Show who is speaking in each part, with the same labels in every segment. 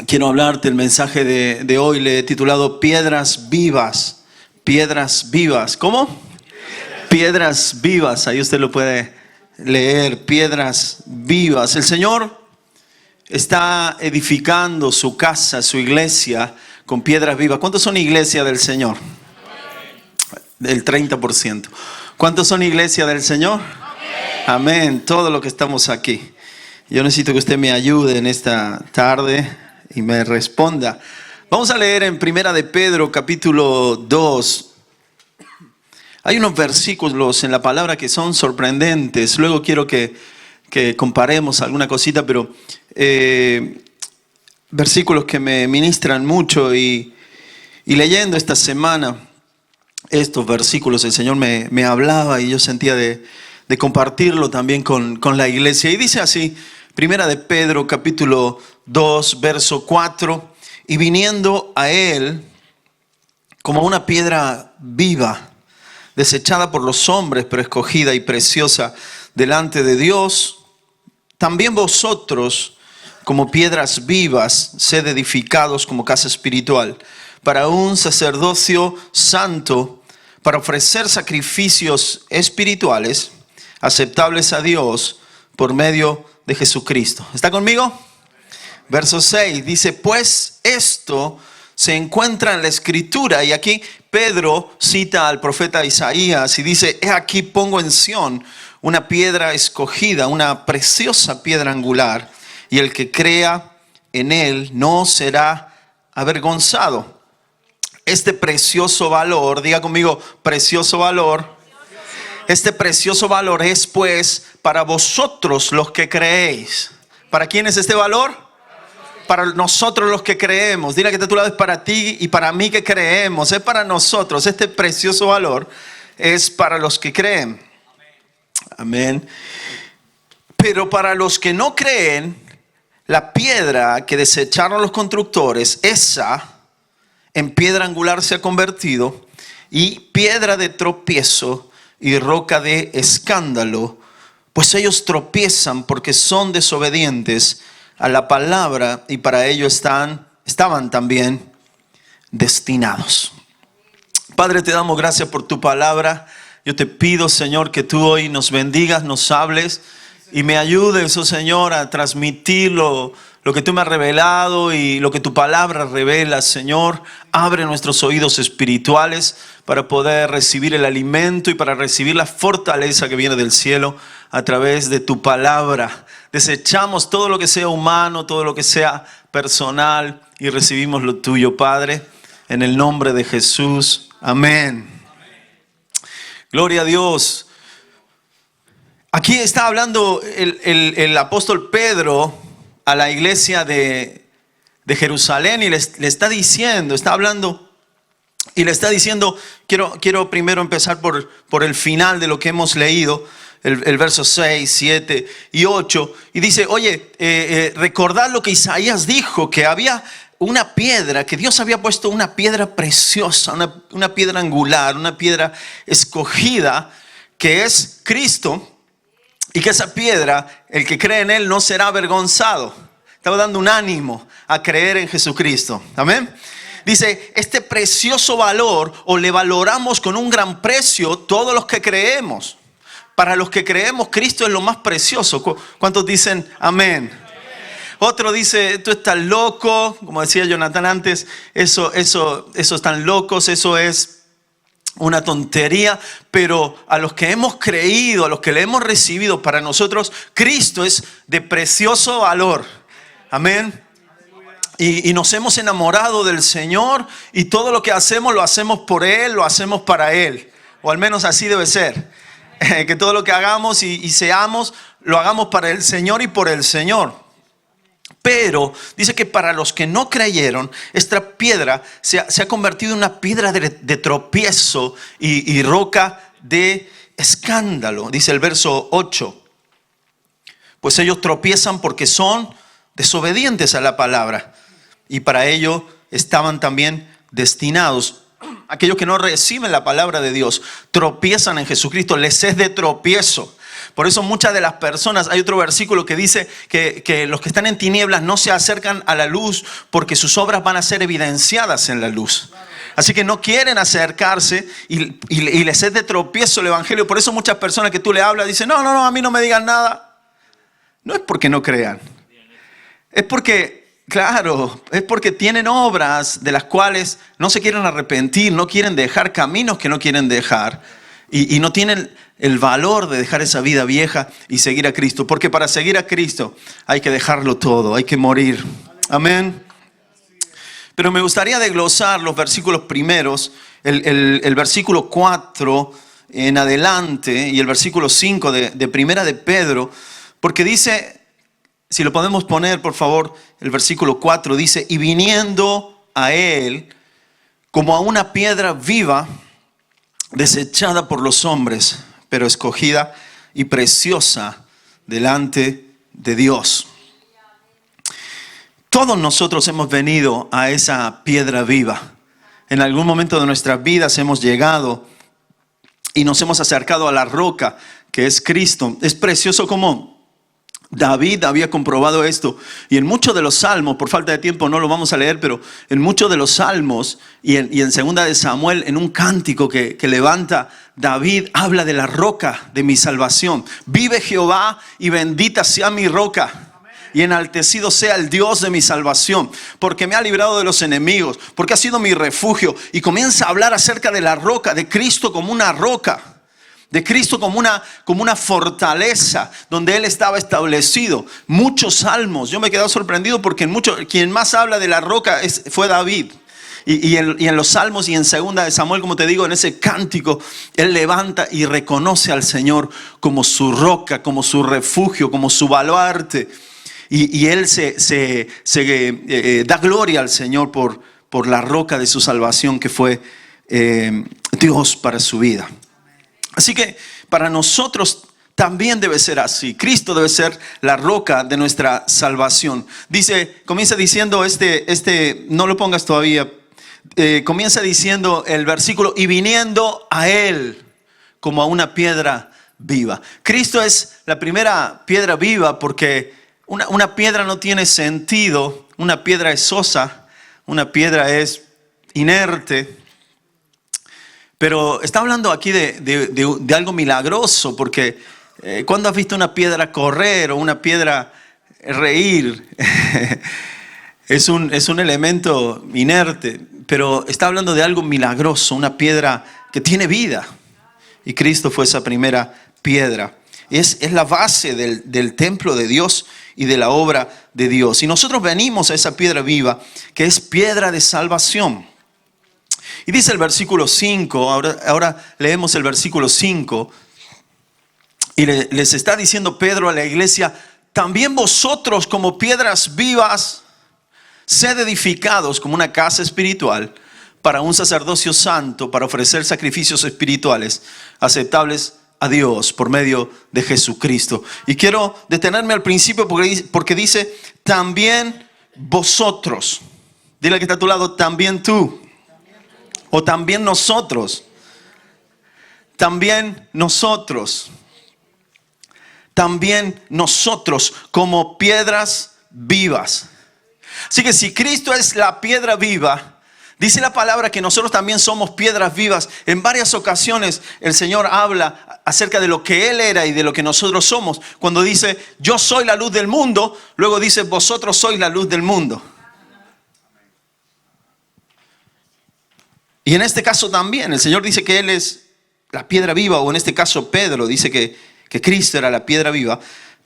Speaker 1: Quiero hablarte el mensaje de hoy, le he titulado Piedras Vivas. Piedras Vivas. ¿Cómo? Piedras Vivas. Ahí usted lo puede leer. Piedras Vivas. El Señor está edificando su casa, su iglesia con piedras vivas. ¿Cuántos son iglesia del Señor? Del 30%. ¿Cuántos son iglesia del Señor? Amén. Todo lo que estamos aquí. Yo necesito que usted me ayude en esta tarde y me responda. Vamos a leer en Primera de Pedro, capítulo 2. Hay unos versículos en la palabra que son sorprendentes. Luego quiero que comparemos alguna cosita, pero versículos que me ministran mucho. Y leyendo esta semana estos versículos, el Señor me hablaba y yo sentía de compartirlo también con la iglesia. Y dice así, Primera de Pedro, capítulo 2, verso 4. Y viniendo a él como una piedra viva, desechada por los hombres, pero escogida y preciosa delante de Dios, también vosotros, como piedras vivas, sed edificados como casa espiritual, para un sacerdocio santo, para ofrecer sacrificios espirituales, aceptables a Dios, por medio de Jesucristo. ¿Está conmigo? Verso 6 dice, pues esto se encuentra en la Escritura. Y aquí Pedro cita al profeta Isaías y dice, he aquí pongo en Sión una piedra escogida, una preciosa piedra angular, y el que crea en él no será avergonzado. Este precioso valor, diga conmigo, precioso valor. Este precioso valor es pues para vosotros los que creéis. ¿Para quién es este valor? Para nosotros los que creemos. Dile que está a tu lado, es para ti y para mí que creemos. Es para nosotros. Este precioso valor es para los que creen. Amén. Pero para los que no creen, la piedra que desecharon los constructores, esa en piedra angular se ha convertido, y piedra de tropiezo y roca de escándalo, pues ellos tropiezan porque son desobedientes a la palabra y para ello estaban también destinados. Padre, te damos gracias por tu palabra. Yo te pido, Señor, que tú hoy nos bendigas, nos hables y me ayudes, oh Señor, a transmitir lo que tú me has revelado y lo que tu palabra revela, Señor. Abre nuestros oídos espirituales para poder recibir el alimento y para recibir la fortaleza que viene del cielo a través de tu palabra. Desechamos todo lo que sea humano, todo lo que sea personal y recibimos lo tuyo, Padre, en el nombre de Jesús. Amén. Gloria a Dios. Aquí está hablando el apóstol Pedro a la iglesia de Jerusalén y le está diciendo, está hablando y le está diciendo, quiero primero empezar por el final de lo que hemos leído, el verso 6, 7 y 8, y dice, oye, recordad lo que Isaías dijo, que había una piedra, que Dios había puesto una piedra preciosa, una piedra angular, una piedra escogida, que es Cristo. Y que esa piedra, el que cree en él no será avergonzado. Estaba dando un ánimo a creer en Jesucristo. Amén. Dice, este precioso valor, o le valoramos con un gran precio todos los que creemos. Para los que creemos, Cristo es lo más precioso. ¿Cuántos dicen amén? Otro dice, tú estás loco. Como decía Jonathan antes, eso están locos, eso es una tontería, pero a los que hemos creído, a los que le hemos recibido, para nosotros Cristo es de precioso valor. Amén. Y nos hemos enamorado del Señor y todo lo que hacemos lo hacemos por Él, lo hacemos para Él. O al menos así debe ser. Que todo lo que hagamos y seamos, lo hagamos para el Señor y por el Señor. Pero dice que para los que no creyeron, esta piedra se ha convertido en una piedra de tropiezo y roca de escándalo. Dice el verso 8. Pues ellos tropiezan porque son desobedientes a la palabra. Y para ello estaban también destinados. Aquellos que no reciben la palabra de Dios tropiezan en Jesucristo, les es de tropiezo. Por eso muchas de las personas, hay otro versículo que dice que los que están en tinieblas no se acercan a la luz porque sus obras van a ser evidenciadas en la luz. Así que no quieren acercarse y les es de tropiezo el evangelio. Por eso muchas personas que tú le hablas dicen, no, a mí no me digan nada. No es porque no crean. Es porque, claro, es porque tienen obras de las cuales no se quieren arrepentir, no quieren dejar caminos que no quieren dejar. Y no tienen el valor de dejar esa vida vieja y seguir a Cristo. Porque para seguir a Cristo hay que dejarlo todo, hay que morir. Amén. Pero me gustaría desglosar los versículos primeros, el versículo 4 en adelante y el versículo 5 de Primera de Pedro, porque dice, si lo podemos poner por favor, el versículo 4 dice, y viniendo a él como a una piedra viva, desechada por los hombres, pero escogida y preciosa delante de Dios. Todos nosotros hemos venido a esa piedra viva. En algún momento de nuestras vidas hemos llegado y nos hemos acercado a la roca que es Cristo. Es precioso como David había comprobado esto. Y en muchos de los salmos, por falta de tiempo no lo vamos a leer, pero en muchos de los salmos y en segunda de Samuel, en un cántico que levanta David, habla de la roca de mi salvación. Vive Jehová y bendita sea mi roca. Y enaltecido sea el Dios de mi salvación, porque me ha librado de los enemigos, porque ha sido mi refugio. Y comienza a hablar acerca de la roca, de Cristo como una roca, de Cristo como una fortaleza donde Él estaba establecido. Muchos salmos, yo me he quedado sorprendido porque quien más habla de la roca fue David. Y en los salmos y en segunda de Samuel, como te digo, en ese cántico, él levanta y reconoce al Señor como su roca, como su refugio, como su baluarte. Y él se da gloria al Señor por la roca de su salvación que fue Dios para su vida. Así que para nosotros también debe ser así. Cristo debe ser la roca de nuestra salvación. Comienza diciendo no lo pongas todavía. Comienza diciendo el versículo, y viniendo a Él como a una piedra viva. Cristo es la primera piedra viva porque una piedra no tiene sentido, una piedra es sosa, una piedra es inerte. Pero está hablando aquí de algo milagroso, porque ¿cuándo has visto una piedra correr o una piedra reír? Es un elemento inerte, pero está hablando de algo milagroso, una piedra que tiene vida. Y Cristo fue esa primera piedra. Es la base del templo de Dios y de la obra de Dios. Y nosotros venimos a esa piedra viva, que es piedra de salvación. Y dice el versículo 5, ahora leemos el versículo 5, y les está diciendo Pedro a la iglesia, también vosotros como piedras vivas, sed edificados como una casa espiritual, para un sacerdocio santo, para ofrecer sacrificios espirituales aceptables a Dios por medio de Jesucristo. Y quiero detenerme al principio porque dice, también vosotros. Dile al que está a tu lado, también tú. O también nosotros. También nosotros. También nosotros como piedras vivas. Así que si Cristo es la piedra viva, dice la palabra que nosotros también somos piedras vivas. En varias ocasiones el Señor habla acerca de lo que Él era y de lo que nosotros somos. Cuando dice, yo soy la luz del mundo, luego dice, vosotros sois la luz del mundo. Y en este caso también, el Señor dice que Él es la piedra viva, o en este caso Pedro dice que Cristo era la piedra viva.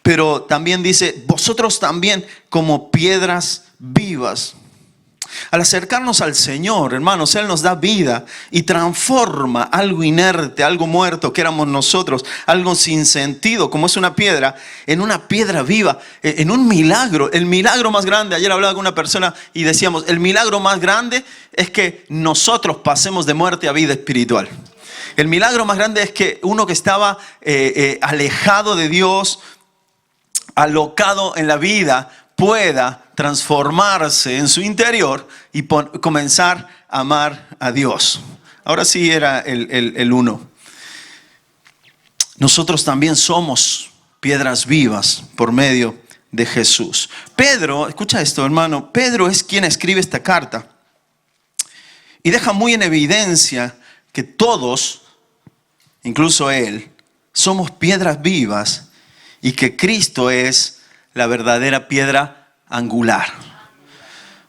Speaker 1: Pero también dice, vosotros también como piedras vivas. Al acercarnos al Señor, hermanos, Él nos da vida y transforma algo inerte, algo muerto que éramos nosotros, algo sin sentido, como es una piedra, en una piedra viva, en un milagro. El milagro más grande, ayer hablaba con una persona y decíamos, el milagro más grande es que nosotros pasemos de muerte a vida espiritual. El milagro más grande es que uno que estaba alejado de Dios, alocado en la vida, pueda transformarse en su interior y comenzar a amar a Dios. Ahora sí era el uno. nosotros también somos piedras vivas por medio de Jesús. Pedro, escucha esto, hermano, Pedro es quien escribe esta carta y deja muy en evidencia que todos, incluso él, somos piedras vivas y que Cristo es la verdadera piedra angular.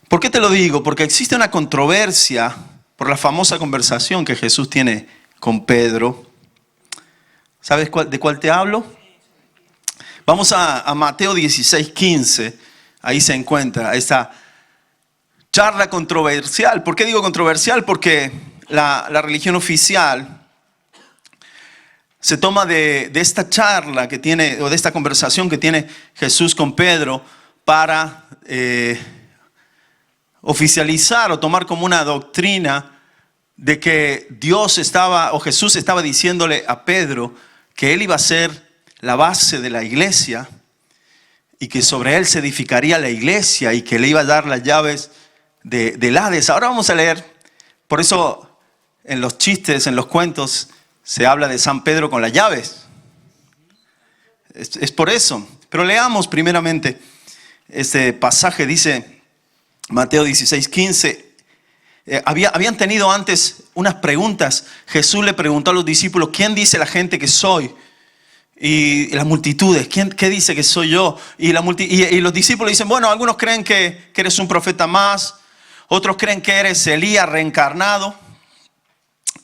Speaker 1: ¿Por qué te lo digo? Porque existe una controversia por la famosa conversación que Jesús tiene con Pedro. ¿Sabes de cuál te hablo? Vamos a Mateo 16:15. Ahí se encuentra esta charla controversial. ¿Por qué digo controversial? Porque la religión oficial se toma de esta charla que tiene, o de esta conversación que tiene Jesús con Pedro para oficializar o tomar como una doctrina de que Dios estaba, o Jesús estaba diciéndole a Pedro que él iba a ser la base de la iglesia y que sobre él se edificaría la iglesia y que le iba a dar las llaves del Hades. Ahora vamos a leer, por eso en los chistes, en los cuentos, se habla de San Pedro con las llaves. Es por eso. Pero leamos primeramente este pasaje, dice Mateo 16:15. Habían tenido antes unas preguntas. Jesús le preguntó a los discípulos: ¿quién dice la gente que soy? Y las multitudes: ¿qué dice que soy yo? Y los discípulos dicen: bueno, algunos creen que eres un profeta más, otros creen que eres Elías reencarnado.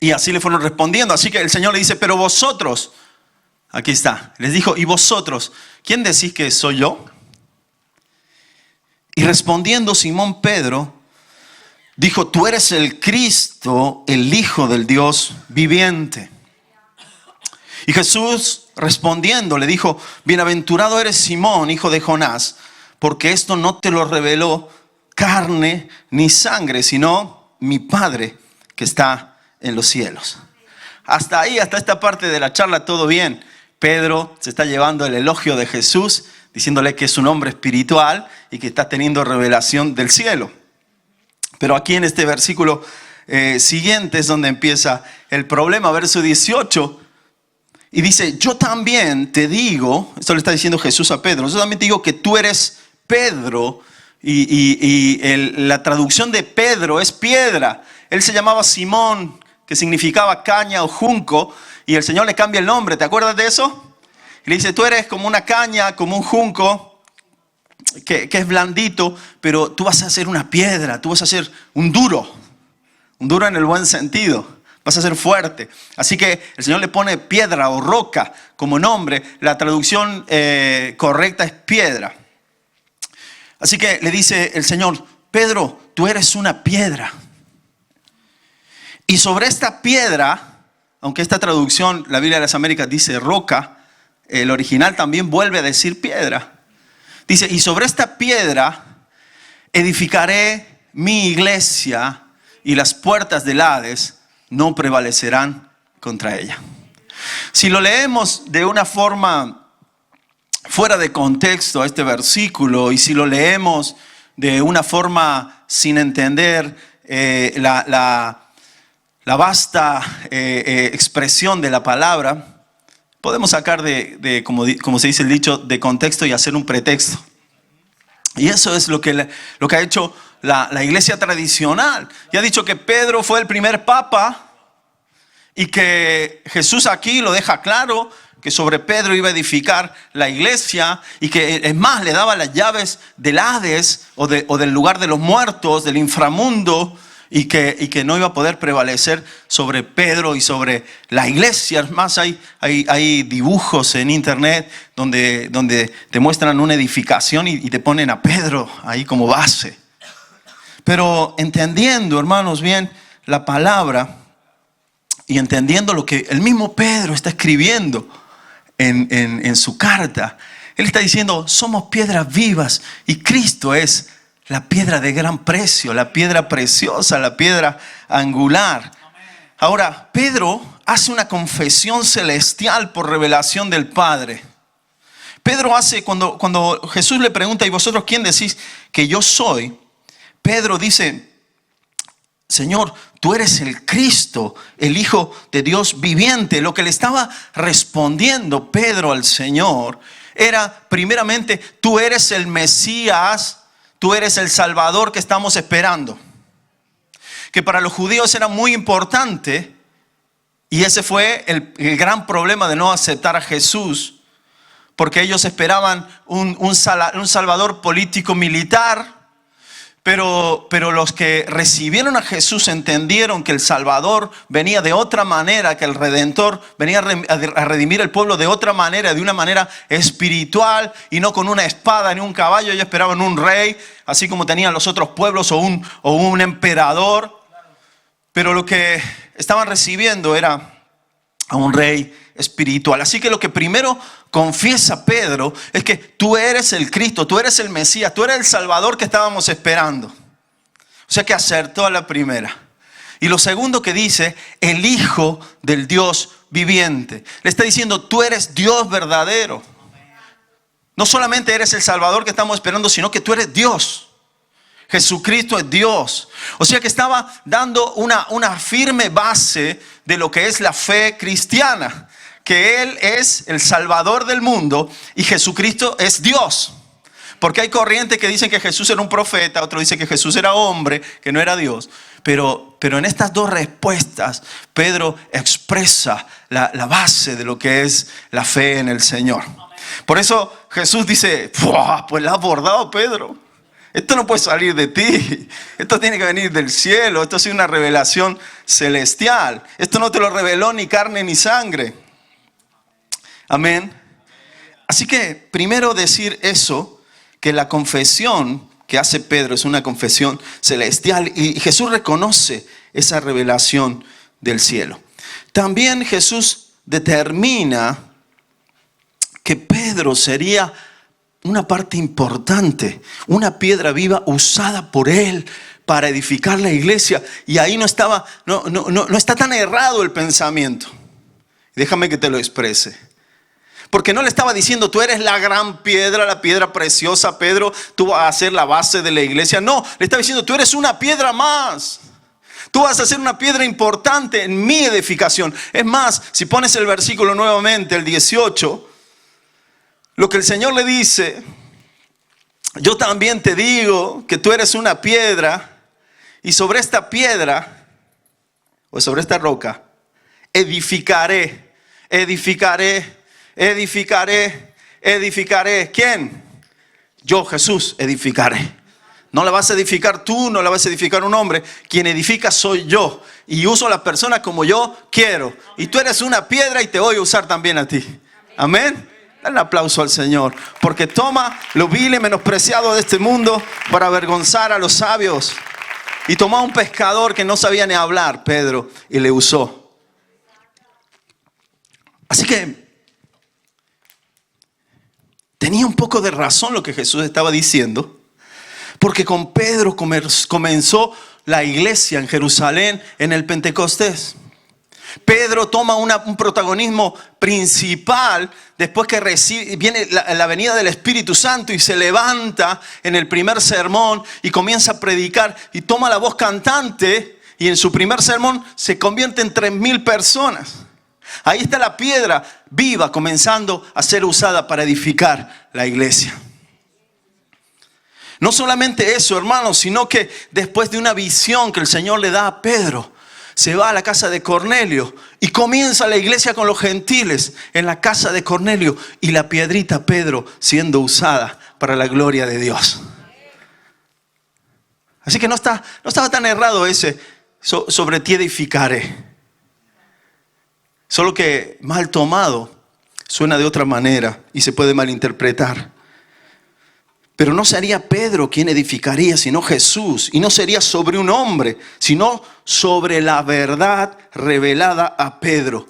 Speaker 1: Y así le fueron respondiendo. Así que el Señor le dice: pero vosotros, aquí está, les dijo: ¿y vosotros? ¿Quién decís que soy yo? Y respondiendo Simón Pedro, dijo: tú eres el Cristo, el Hijo del Dios viviente. Y Jesús respondiendo le dijo: bienaventurado eres Simón, hijo de Jonás, porque esto no te lo reveló carne ni sangre, sino mi Padre que está en los cielos. Hasta ahí, hasta esta parte de la charla, todo bien. Pedro se está llevando el elogio de Jesús, diciéndole que es un hombre espiritual y que está teniendo revelación del cielo. Pero aquí en este versículo siguiente es donde empieza el problema, verso 18. Y dice: yo también te digo, esto le está diciendo Jesús a Pedro, yo también te digo que tú eres Pedro. La traducción de Pedro es piedra. Él se llamaba Simón, que significaba caña o junco, y el Señor le cambia el nombre. ¿Te acuerdas de eso? Y le dice: tú eres como una caña, como un junco, que es blandito, pero tú vas a ser una piedra, tú vas a ser un duro en el buen sentido. Vas a ser fuerte. Así que el Señor le pone piedra o roca como nombre. La traducción correcta es piedra. Así que le dice el Señor: Pedro, tú eres una piedra. Y sobre esta piedra, aunque esta traducción, la Biblia de las Américas, dice roca, el original también vuelve a decir piedra. Dice: y sobre esta piedra edificaré mi iglesia, y las puertas del Hades no prevalecerán contra ella. Si lo leemos de una forma fuera de contexto a este versículo, y si lo leemos de una forma sin entender la vasta expresión de la palabra, podemos sacar como se dice el dicho, de contexto y hacer un pretexto. Y eso es lo que ha hecho la iglesia tradicional. Y ha dicho que Pedro fue el primer papa y que Jesús aquí lo deja claro, que sobre Pedro iba a edificar la iglesia, y que es más, le daba las llaves del Hades o del lugar de los muertos, del inframundo, y que no iba a poder prevalecer sobre Pedro y sobre la iglesia. Es más, hay dibujos en internet donde te muestran una edificación y te ponen a Pedro ahí como base. Pero entendiendo, hermanos, bien la palabra y entendiendo lo que el mismo Pedro está escribiendo en su carta, él está diciendo: somos piedras vivas y Cristo es la piedra de gran precio, la piedra preciosa, la piedra angular. Ahora, Pedro hace una confesión celestial por revelación del Padre. Pedro hace, cuando Jesús le pregunta: ¿y vosotros quién decís que yo soy? Pedro dice: Señor, tú eres el Cristo, el Hijo de Dios viviente. Lo que le estaba respondiendo Pedro al Señor era, primeramente, tú eres el Mesías, tú eres el Salvador que estamos esperando. Que para los judíos era muy importante, y ese fue el gran problema de no aceptar a Jesús, porque ellos esperaban un Salvador político militar. Pero los que recibieron a Jesús entendieron que el Salvador venía de otra manera, que el Redentor venía a redimir el pueblo de otra manera, de una manera espiritual y no con una espada ni un caballo. Ellos esperaban un rey, así como tenían los otros pueblos, o un emperador. Pero lo que estaban recibiendo era a un rey espiritual. Así que lo que primero confiesa Pedro es que tú eres el Cristo, tú eres el Mesías, tú eres el Salvador que estábamos esperando. O sea que acertó a la primera. Y lo segundo que dice, el Hijo del Dios viviente. Le está diciendo, tú eres Dios verdadero. No solamente eres el Salvador que estamos esperando, sino que tú eres Dios. Jesucristo es Dios. O sea que estaba dando una firme base de lo que es la fe cristiana. Que Él es el Salvador del mundo y Jesucristo es Dios. Porque hay corrientes que dicen que Jesús era un profeta, otros dicen que Jesús era hombre, que no era Dios. Pero en estas dos respuestas, Pedro expresa la base de lo que es la fe en el Señor. Por eso Jesús dice, pues la ha abordado Pedro. Esto no puede salir de ti. Esto tiene que venir del cielo. Esto es una revelación celestial. Esto no te lo reveló ni carne ni sangre. Amén. Así que primero decir eso, que la confesión que hace Pedro es una confesión celestial y Jesús reconoce esa revelación del cielo. También Jesús determina que Pedro sería una parte importante, una piedra viva usada por Él para edificar la iglesia. Y ahí no está tan errado el pensamiento. Déjame que te lo exprese. Porque no le estaba diciendo, tú eres la gran piedra, la piedra preciosa, Pedro, tú vas a ser la base de la iglesia. No, le estaba diciendo, tú eres una piedra más. Tú vas a ser una piedra importante en mi edificación. Es más, si pones el versículo nuevamente, el 18, lo que el Señor le dice, yo también te digo que tú eres una piedra y sobre esta piedra, o sobre esta roca, edificaré. ¿Quién? Yo, Jesús, edificaré. No la vas a edificar tú, no la vas a edificar un hombre. Quien edifica soy yo. Y uso a las personas como yo quiero. Y tú eres una piedra y te voy a usar también a ti. Amén. Dale un aplauso al Señor. Porque toma lo vil y menospreciado de este mundo para avergonzar a los sabios. Y tomó a un pescador que no sabía ni hablar, Pedro, y le usó. Así que tenía un poco de razón lo que Jesús estaba diciendo, porque con Pedro comenzó la iglesia en Jerusalén en el Pentecostés. Pedro toma un protagonismo principal después que viene la venida del Espíritu Santo y se levanta en el primer sermón y comienza a predicar y toma la voz cantante y en su primer sermón se convierte en 3,000 personas. Ahí está la piedra viva comenzando a ser usada para edificar la iglesia. No solamente eso, hermanos, sino que después de una visión que el Señor le da a Pedro, se va a la casa de Cornelio y comienza la iglesia con los gentiles en la casa de Cornelio y la piedrita Pedro siendo usada para la gloria de Dios. Así que no estaba tan errado ese sobre ti edificaré. Solo que mal tomado suena de otra manera y se puede malinterpretar. Pero no sería Pedro quien edificaría, sino Jesús. Y no sería sobre un hombre, sino sobre la verdad revelada a Pedro.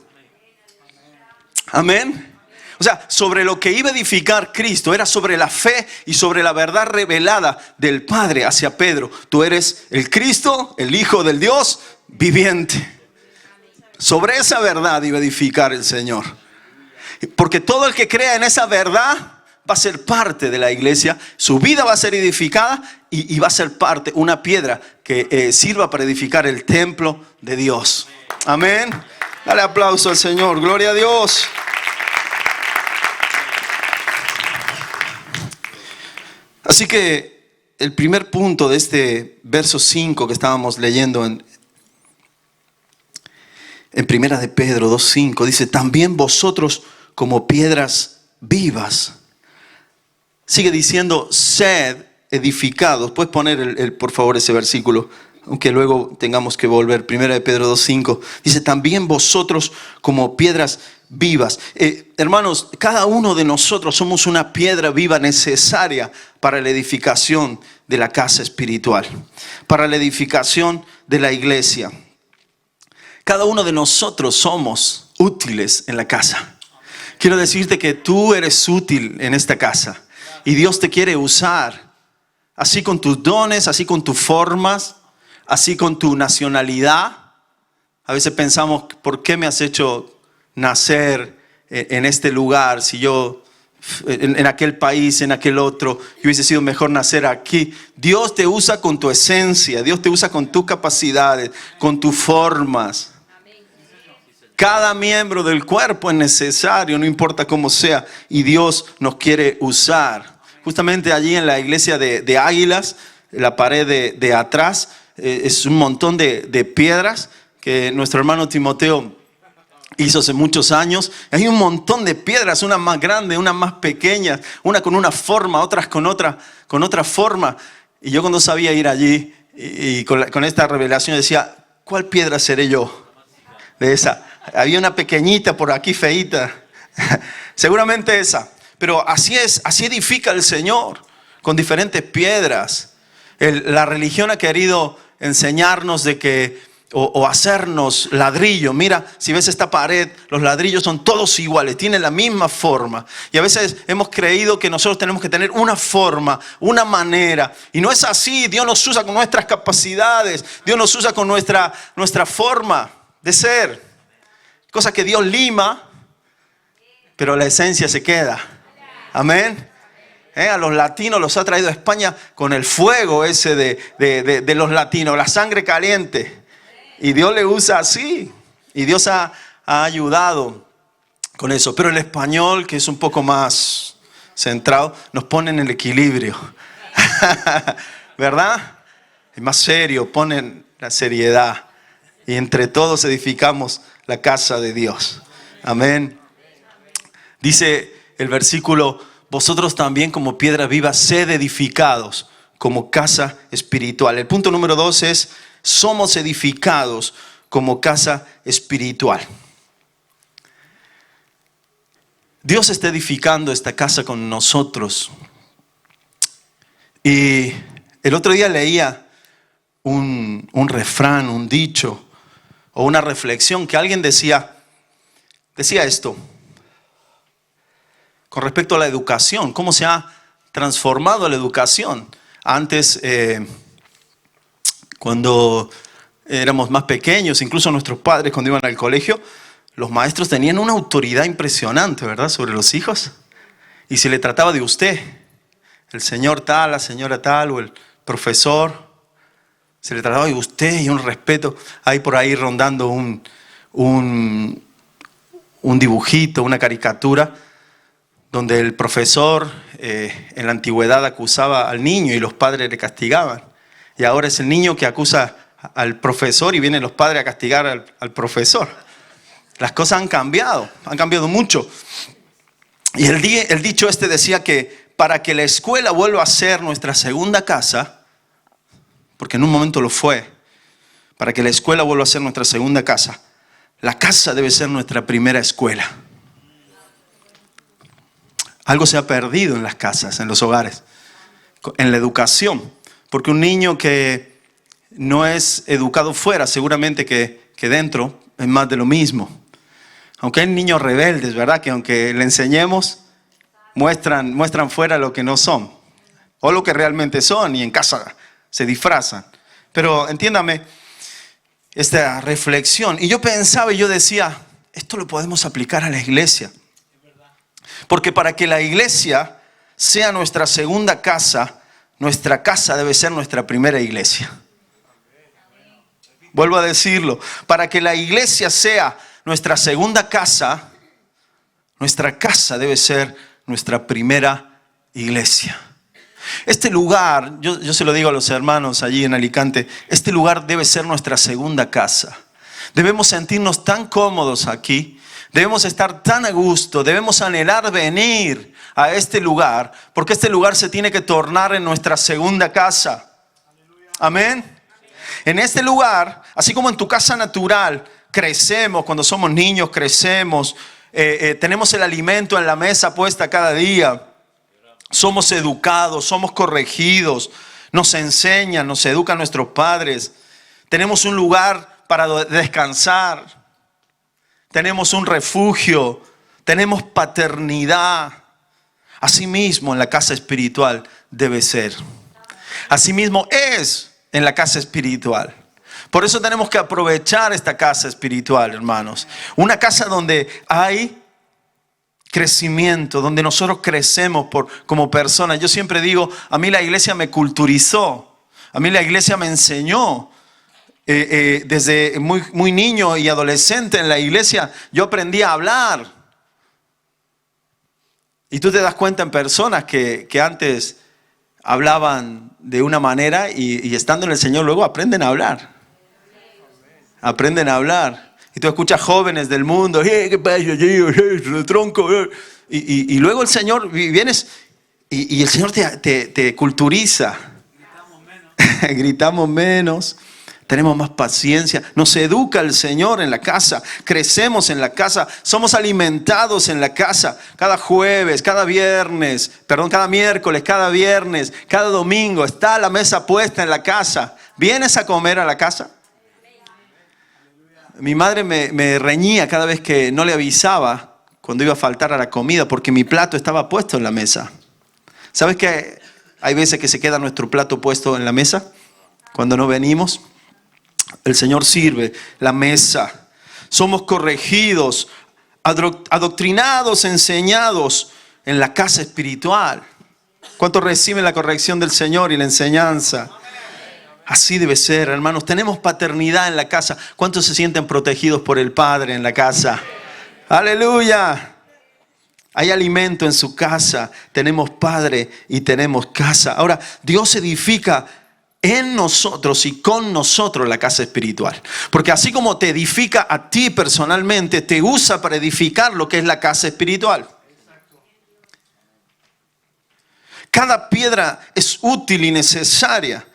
Speaker 1: Amén. O sea, sobre lo que iba a edificar Cristo, era sobre la fe y sobre la verdad revelada del Padre hacia Pedro. Tú eres el Cristo, el Hijo del Dios viviente. Sobre esa verdad iba a edificar el Señor. Porque todo el que crea en esa verdad va a ser parte de la iglesia. Su vida va a ser edificada y va a ser parte, una piedra que sirva para edificar el templo de Dios. Amén. Dale aplauso al Señor. Gloria a Dios. Así que el primer punto de este verso 5 que estábamos leyendo en Primera de Pedro 2:5 dice: también vosotros como piedras vivas. Sigue diciendo: sed edificados. Puedes poner por favor ese versículo, aunque luego tengamos que volver. Primera de Pedro 2:5 dice: también vosotros como piedras vivas. Hermanos, cada uno de nosotros somos una piedra viva necesaria para la edificación de la casa espiritual, para la edificación de la iglesia. Cada uno de nosotros somos útiles en la casa. Quiero decirte que tú eres útil en esta casa y Dios te quiere usar, así con tus dones, así con tus formas, así con tu nacionalidad. A veces pensamos: ¿por qué me has hecho nacer en este lugar? Si yo en aquel país, en aquel otro, yo hubiese sido mejor nacer aquí. Dios te usa con tu esencia, Dios te usa con tus capacidades, con tus formas. Cada miembro del cuerpo es necesario, no importa cómo sea, y Dios nos quiere usar. Justamente allí en la iglesia de Águilas, la pared de atrás, es un montón de piedras que nuestro hermano Timoteo hizo hace muchos años. Hay un montón de piedras, unas más grandes, unas más pequeñas, una con una forma, otras con otra forma. Y yo cuando sabía ir allí y con esta revelación decía: ¿cuál piedra seré yo de esa? Había una pequeñita por aquí feíta, seguramente esa. Pero así es, así edifica el Señor, con diferentes piedras. La religión ha querido enseñarnos de que o hacernos ladrillo. Mira, si ves esta pared, los ladrillos son todos iguales, tienen la misma forma. Y a veces hemos creído que nosotros tenemos que tener una forma, una manera. Y no es así. Dios nos usa con nuestras capacidades. Dios nos usa con nuestra forma de ser. Cosa que Dios lima, pero la esencia se queda. Amén. A los latinos los ha traído a España con el fuego ese de los latinos, la sangre caliente. Y Dios le usa así. Y Dios ha ayudado con eso. Pero el español, que es un poco más centrado, nos pone en el equilibrio. ¿Verdad? Es más serio, ponen la seriedad. Y entre todos edificamos la casa de Dios. Amén. Dice el versículo: vosotros también como piedras vivas sed edificados como casa espiritual. El punto número 2 es: somos edificados como casa espiritual. Dios está edificando esta casa con nosotros. Y el otro día leía un refrán, un dicho o una reflexión que alguien decía esto con respecto a la educación, cómo se ha transformado la educación. Antes, cuando éramos más pequeños, incluso nuestros padres cuando iban al colegio, los maestros tenían una autoridad impresionante, ¿verdad?, sobre los hijos. Y se le trataba de usted, el señor tal, la señora tal, o el profesor. Se le trataba de usted, y un respeto. Hay por ahí rondando un dibujito, una caricatura, donde el profesor en la antigüedad acusaba al niño y los padres le castigaban. Y ahora es el niño que acusa al profesor y vienen los padres a castigar al profesor. Las cosas han cambiado mucho. Y el dicho este decía que para que la escuela vuelva a ser nuestra segunda casa, porque en un momento lo fue, para que la escuela vuelva a ser nuestra segunda casa, la casa debe ser nuestra primera escuela. Algo se ha perdido en las casas, en los hogares, en la educación. Porque un niño que no es educado fuera, seguramente que dentro es más de lo mismo. Aunque hay niños rebeldes, ¿verdad?, que aunque le enseñemos, muestran fuera lo que no son. O lo que realmente son, y en casa se disfrazan. Pero entiéndame esta reflexión. Y yo pensaba y yo decía, esto lo podemos aplicar a la iglesia. Porque para que la iglesia sea nuestra segunda casa, nuestra casa debe ser nuestra primera iglesia. Vuelvo a decirlo, para que la iglesia sea nuestra segunda casa, nuestra casa debe ser nuestra primera iglesia. Este lugar, yo se lo digo a los hermanos allí en Alicante, este lugar debe ser nuestra segunda casa. Debemos sentirnos tan cómodos aquí, debemos estar tan a gusto, debemos anhelar venir a este lugar, porque este lugar se tiene que tornar en nuestra segunda casa. Amén. En este lugar, así como en tu casa natural, crecemos, cuando somos niños crecemos, tenemos el alimento en la mesa puesta cada día. Somos educados, somos corregidos, nos enseñan, nos educan nuestros padres. Tenemos un lugar para descansar, tenemos un refugio, tenemos paternidad. Asimismo, en la casa espiritual debe ser. Asimismo es en la casa espiritual. Por eso tenemos que aprovechar esta casa espiritual, hermanos. Una casa donde hay crecimiento, donde nosotros crecemos como personas. Yo siempre digo, a mí la iglesia me culturizó, a mí la iglesia me enseñó. Desde muy niño y adolescente en la iglesia, yo aprendí a hablar. Y tú te das cuenta en personas que antes hablaban de una manera y estando en el Señor luego aprenden a hablar. Aprenden a hablar. Y tú escuchas jóvenes del mundo, ¿qué pasa? El tronco. Y luego el Señor, vienes y el Señor te culturiza. Gritamos menos, tenemos más paciencia. Nos educa el Señor en la casa, crecemos en la casa, somos alimentados en la casa. Cada jueves, cada miércoles, cada viernes, cada domingo está la mesa puesta en la casa. ¿Vienes a comer a la casa? Mi madre me reñía cada vez que no le avisaba cuando iba a faltar a la comida porque mi plato estaba puesto en la mesa. ¿Sabes que hay veces que se queda nuestro plato puesto en la mesa cuando no venimos? El Señor sirve la mesa. Somos corregidos, adoctrinados, enseñados en la casa espiritual. ¿Cuántos reciben la corrección del Señor y la enseñanza? Así debe ser, hermanos. Tenemos paternidad en la casa. ¿Cuántos se sienten protegidos por el Padre en la casa? ¡Aleluya! Hay alimento en su casa. Tenemos Padre y tenemos casa. Ahora, Dios edifica en nosotros y con nosotros la casa espiritual. Porque así como te edifica a ti personalmente, te usa para edificar lo que es la casa espiritual. Cada piedra es útil y necesaria.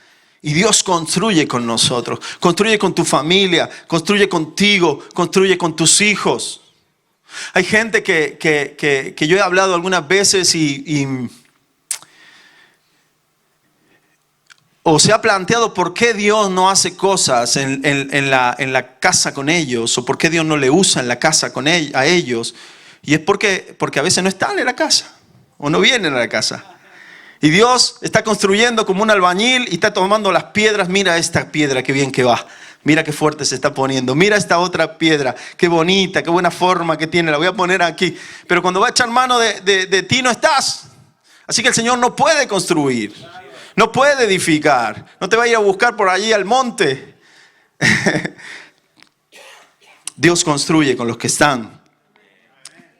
Speaker 1: Y Dios construye con nosotros, construye con tu familia, construye contigo, construye con tus hijos. Hay gente que yo he hablado algunas veces o se ha planteado por qué Dios no hace cosas en la casa con ellos, o por qué Dios no le usa en la casa a ellos. Y es porque a veces no están en la casa, o no vienen a la casa. Y Dios está construyendo como un albañil y está tomando las piedras. Mira esta piedra, qué bien que va. Mira qué fuerte se está poniendo. Mira esta otra piedra, qué bonita, qué buena forma que tiene. La voy a poner aquí. Pero cuando va a echar mano de ti no estás. Así que el Señor no puede construir. No puede edificar. No te va a ir a buscar por allí al monte. Dios construye con los que están.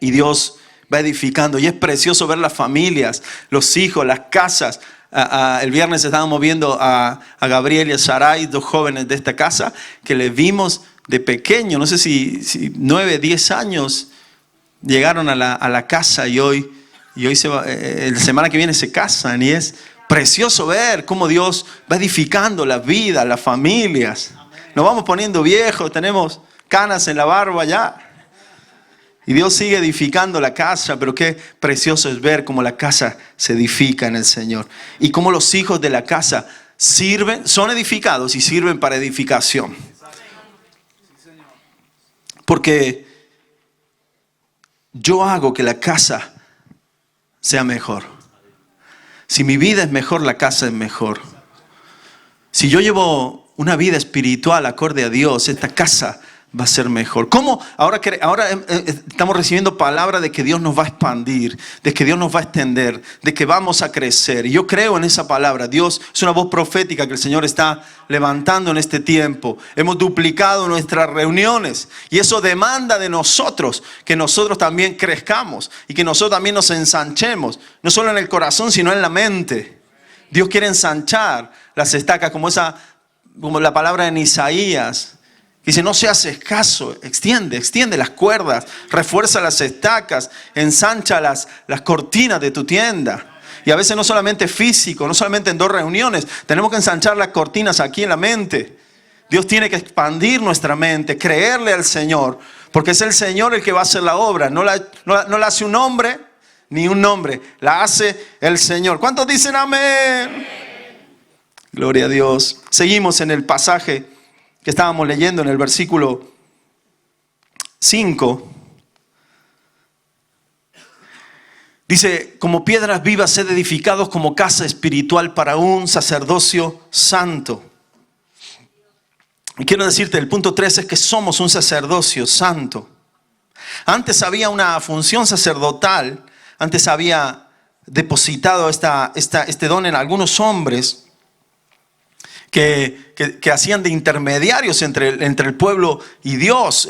Speaker 1: Y Dios va edificando. Y es precioso ver las familias, los hijos, las casas. El viernes estábamos viendo a Gabriel y a Sarai, dos jóvenes de esta casa, que les vimos de pequeño, no sé si 9, 10 años, llegaron a la casa y hoy la semana que viene se casan. Y es precioso ver cómo Dios va edificando la vida, las familias. Nos vamos poniendo viejos, tenemos canas en la barba ya. Y Dios sigue edificando la casa, pero qué precioso es ver cómo la casa se edifica en el Señor. Y cómo los hijos de la casa son edificados y sirven para edificación. Porque yo hago que la casa sea mejor. Si mi vida es mejor, la casa es mejor. Si yo llevo una vida espiritual acorde a Dios, esta casa va a ser mejor. ¿Cómo? Ahora estamos recibiendo palabra de que Dios nos va a expandir, de que Dios nos va a extender, de que vamos a crecer. Y yo creo en esa palabra. Dios es una voz profética que el Señor está levantando en este tiempo. Hemos duplicado nuestras reuniones y eso demanda de nosotros que nosotros también crezcamos y que nosotros también nos ensanchemos, no solo en el corazón, sino en la mente. Dios quiere ensanchar las estacas, como la palabra en Isaías. Dice, no seas escaso, extiende las cuerdas, refuerza las estacas, ensancha las cortinas de tu tienda. Y a veces no solamente físico, no solamente en 2 reuniones, tenemos que ensanchar las cortinas aquí en la mente. Dios tiene que expandir nuestra mente, creerle al Señor, porque es el Señor el que va a hacer la obra. No la hace un hombre, ni un nombre, la hace el Señor. ¿Cuántos dicen amén? Gloria a Dios. Seguimos en el pasaje que estábamos leyendo en el versículo 5. Dice, como piedras vivas sed edificados como casa espiritual para un sacerdocio santo. Y quiero decirte, el punto 3 es que somos un sacerdocio santo. Antes había una función sacerdotal, antes había depositado este don en algunos hombres que hacían de intermediarios entre el pueblo y Dios.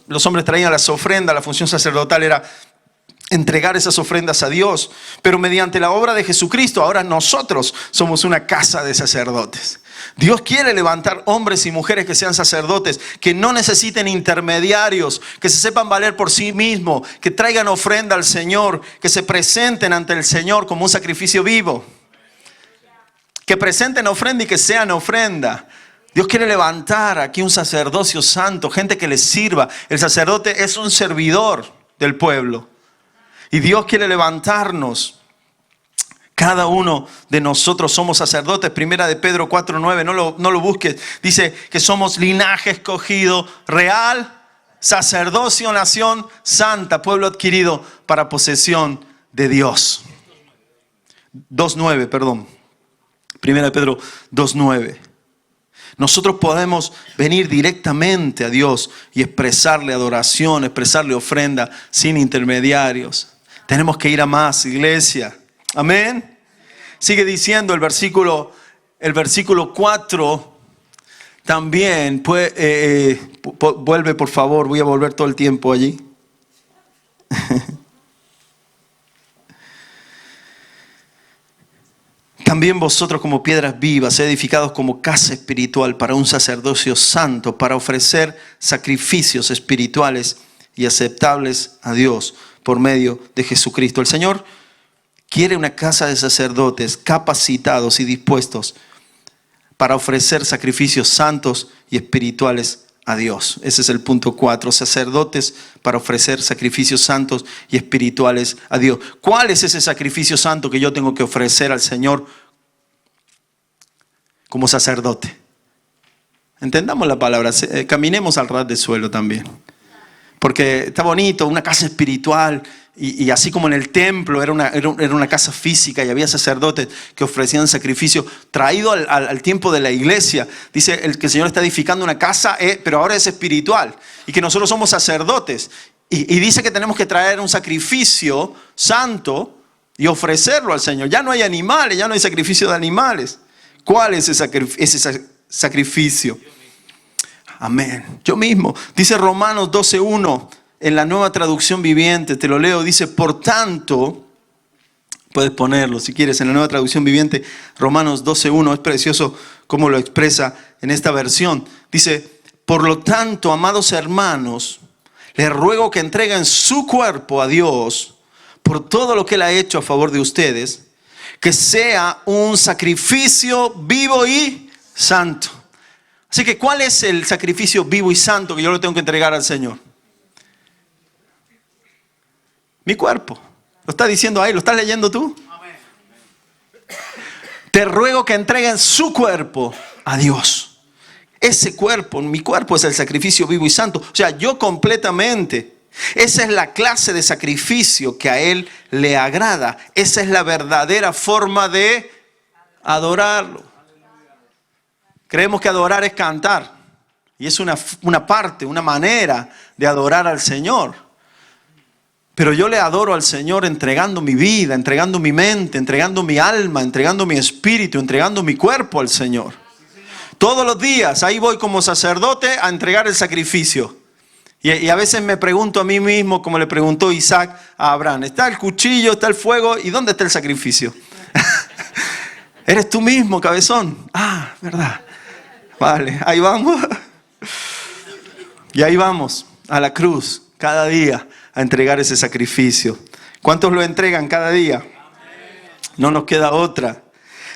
Speaker 1: Los hombres traían las ofrendas, la función sacerdotal era entregar esas ofrendas a Dios. Pero mediante la obra de Jesucristo, ahora nosotros somos una casa de sacerdotes. Dios quiere levantar hombres y mujeres que sean sacerdotes, que no necesiten intermediarios, que se sepan valer por sí mismos, que traigan ofrenda al Señor, que se presenten ante el Señor como un sacrificio vivo. Que presenten ofrenda y que sean ofrenda. Dios quiere levantar aquí un sacerdocio santo, gente que les sirva. El sacerdote es un servidor del pueblo. Y Dios quiere levantarnos. Cada uno de nosotros somos sacerdotes. Primera de Pedro 4:9, no lo busques. Dice que somos linaje escogido, real, sacerdocio, nación santa, pueblo adquirido para posesión de Dios. 2:9, perdón. Primera de Pedro 2:9. Nosotros podemos venir directamente a Dios y expresarle adoración, expresarle ofrenda sin intermediarios. Tenemos que ir a más, iglesia. Amén. Sigue diciendo el versículo 4 también. Vuelve por favor, voy a volver todo el tiempo allí. También vosotros como piedras vivas, edificados como casa espiritual para un sacerdocio santo, para ofrecer sacrificios espirituales y aceptables a Dios por medio de Jesucristo. El Señor quiere una casa de sacerdotes capacitados y dispuestos para ofrecer sacrificios santos y espirituales a Dios. Ese es el punto 4. Sacerdotes para ofrecer sacrificios santos y espirituales a Dios. ¿Cuál es ese sacrificio santo que yo tengo que ofrecer al Señor como sacerdote? Entendamos la palabra, caminemos al ras de suelo también. Porque está bonito, una casa espiritual, y así como en el templo era una casa física y había sacerdotes que ofrecían sacrificio, traído al tiempo de la iglesia. Dice que el Señor está edificando una casa, pero ahora es espiritual, y que nosotros somos sacerdotes. Y dice que tenemos que traer un sacrificio santo y ofrecerlo al Señor. Ya no hay animales, ya no hay sacrificio de animales. ¿Cuál es ese sacrificio? Amén. Yo mismo. Dice Romanos 12:1 en la Nueva Traducción Viviente. Te lo leo. Dice, por tanto, puedes ponerlo si quieres en la Nueva Traducción Viviente. Romanos 12:1. Es precioso cómo lo expresa en esta versión. Dice, por lo tanto, amados hermanos, les ruego que entreguen su cuerpo a Dios por todo lo que Él ha hecho a favor de ustedes, que sea un sacrificio vivo y santo. Así que, ¿cuál es el sacrificio vivo y santo que yo le tengo que entregar al Señor? Mi cuerpo. Lo está diciendo ahí, ¿lo estás leyendo tú? Amén. Te ruego que entreguen su cuerpo a Dios. Ese cuerpo, mi cuerpo es el sacrificio vivo y santo. O sea, yo completamente. Esa es la clase de sacrificio que a Él le agrada. Esa es la verdadera forma de adorarlo. Creemos que adorar es cantar. Y es una parte, una manera de adorar al Señor. Pero yo le adoro al Señor entregando mi vida, entregando mi mente, entregando mi alma, entregando mi espíritu, entregando mi cuerpo al Señor. Todos los días, ahí voy como sacerdote a entregar el sacrificio. Y a veces me pregunto a mí mismo, como le preguntó Isaac a Abraham, está el cuchillo, está el fuego, ¿y dónde está el sacrificio? Eres tú mismo, cabezón. Ah, verdad. Vale, ahí vamos. Y ahí vamos, a la cruz, cada día, a entregar ese sacrificio. ¿Cuántos lo entregan cada día? No nos queda otra.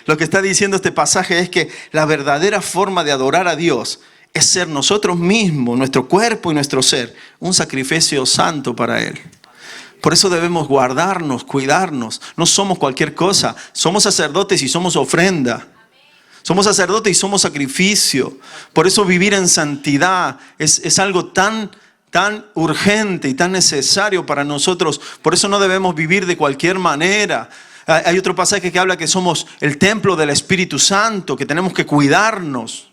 Speaker 1: Lo que está diciendo este pasaje es que la verdadera forma de adorar a Dios es ser nosotros mismos, nuestro cuerpo y nuestro ser, un sacrificio santo para Él. Por eso debemos guardarnos, cuidarnos. No somos cualquier cosa. Somos sacerdotes y somos ofrenda. Somos sacerdotes y somos sacrificio. Por eso vivir en santidad es algo tan urgente y tan necesario para nosotros. Por eso no debemos vivir de cualquier manera. Hay otro pasaje que habla que somos el templo del Espíritu Santo, que tenemos que cuidarnos.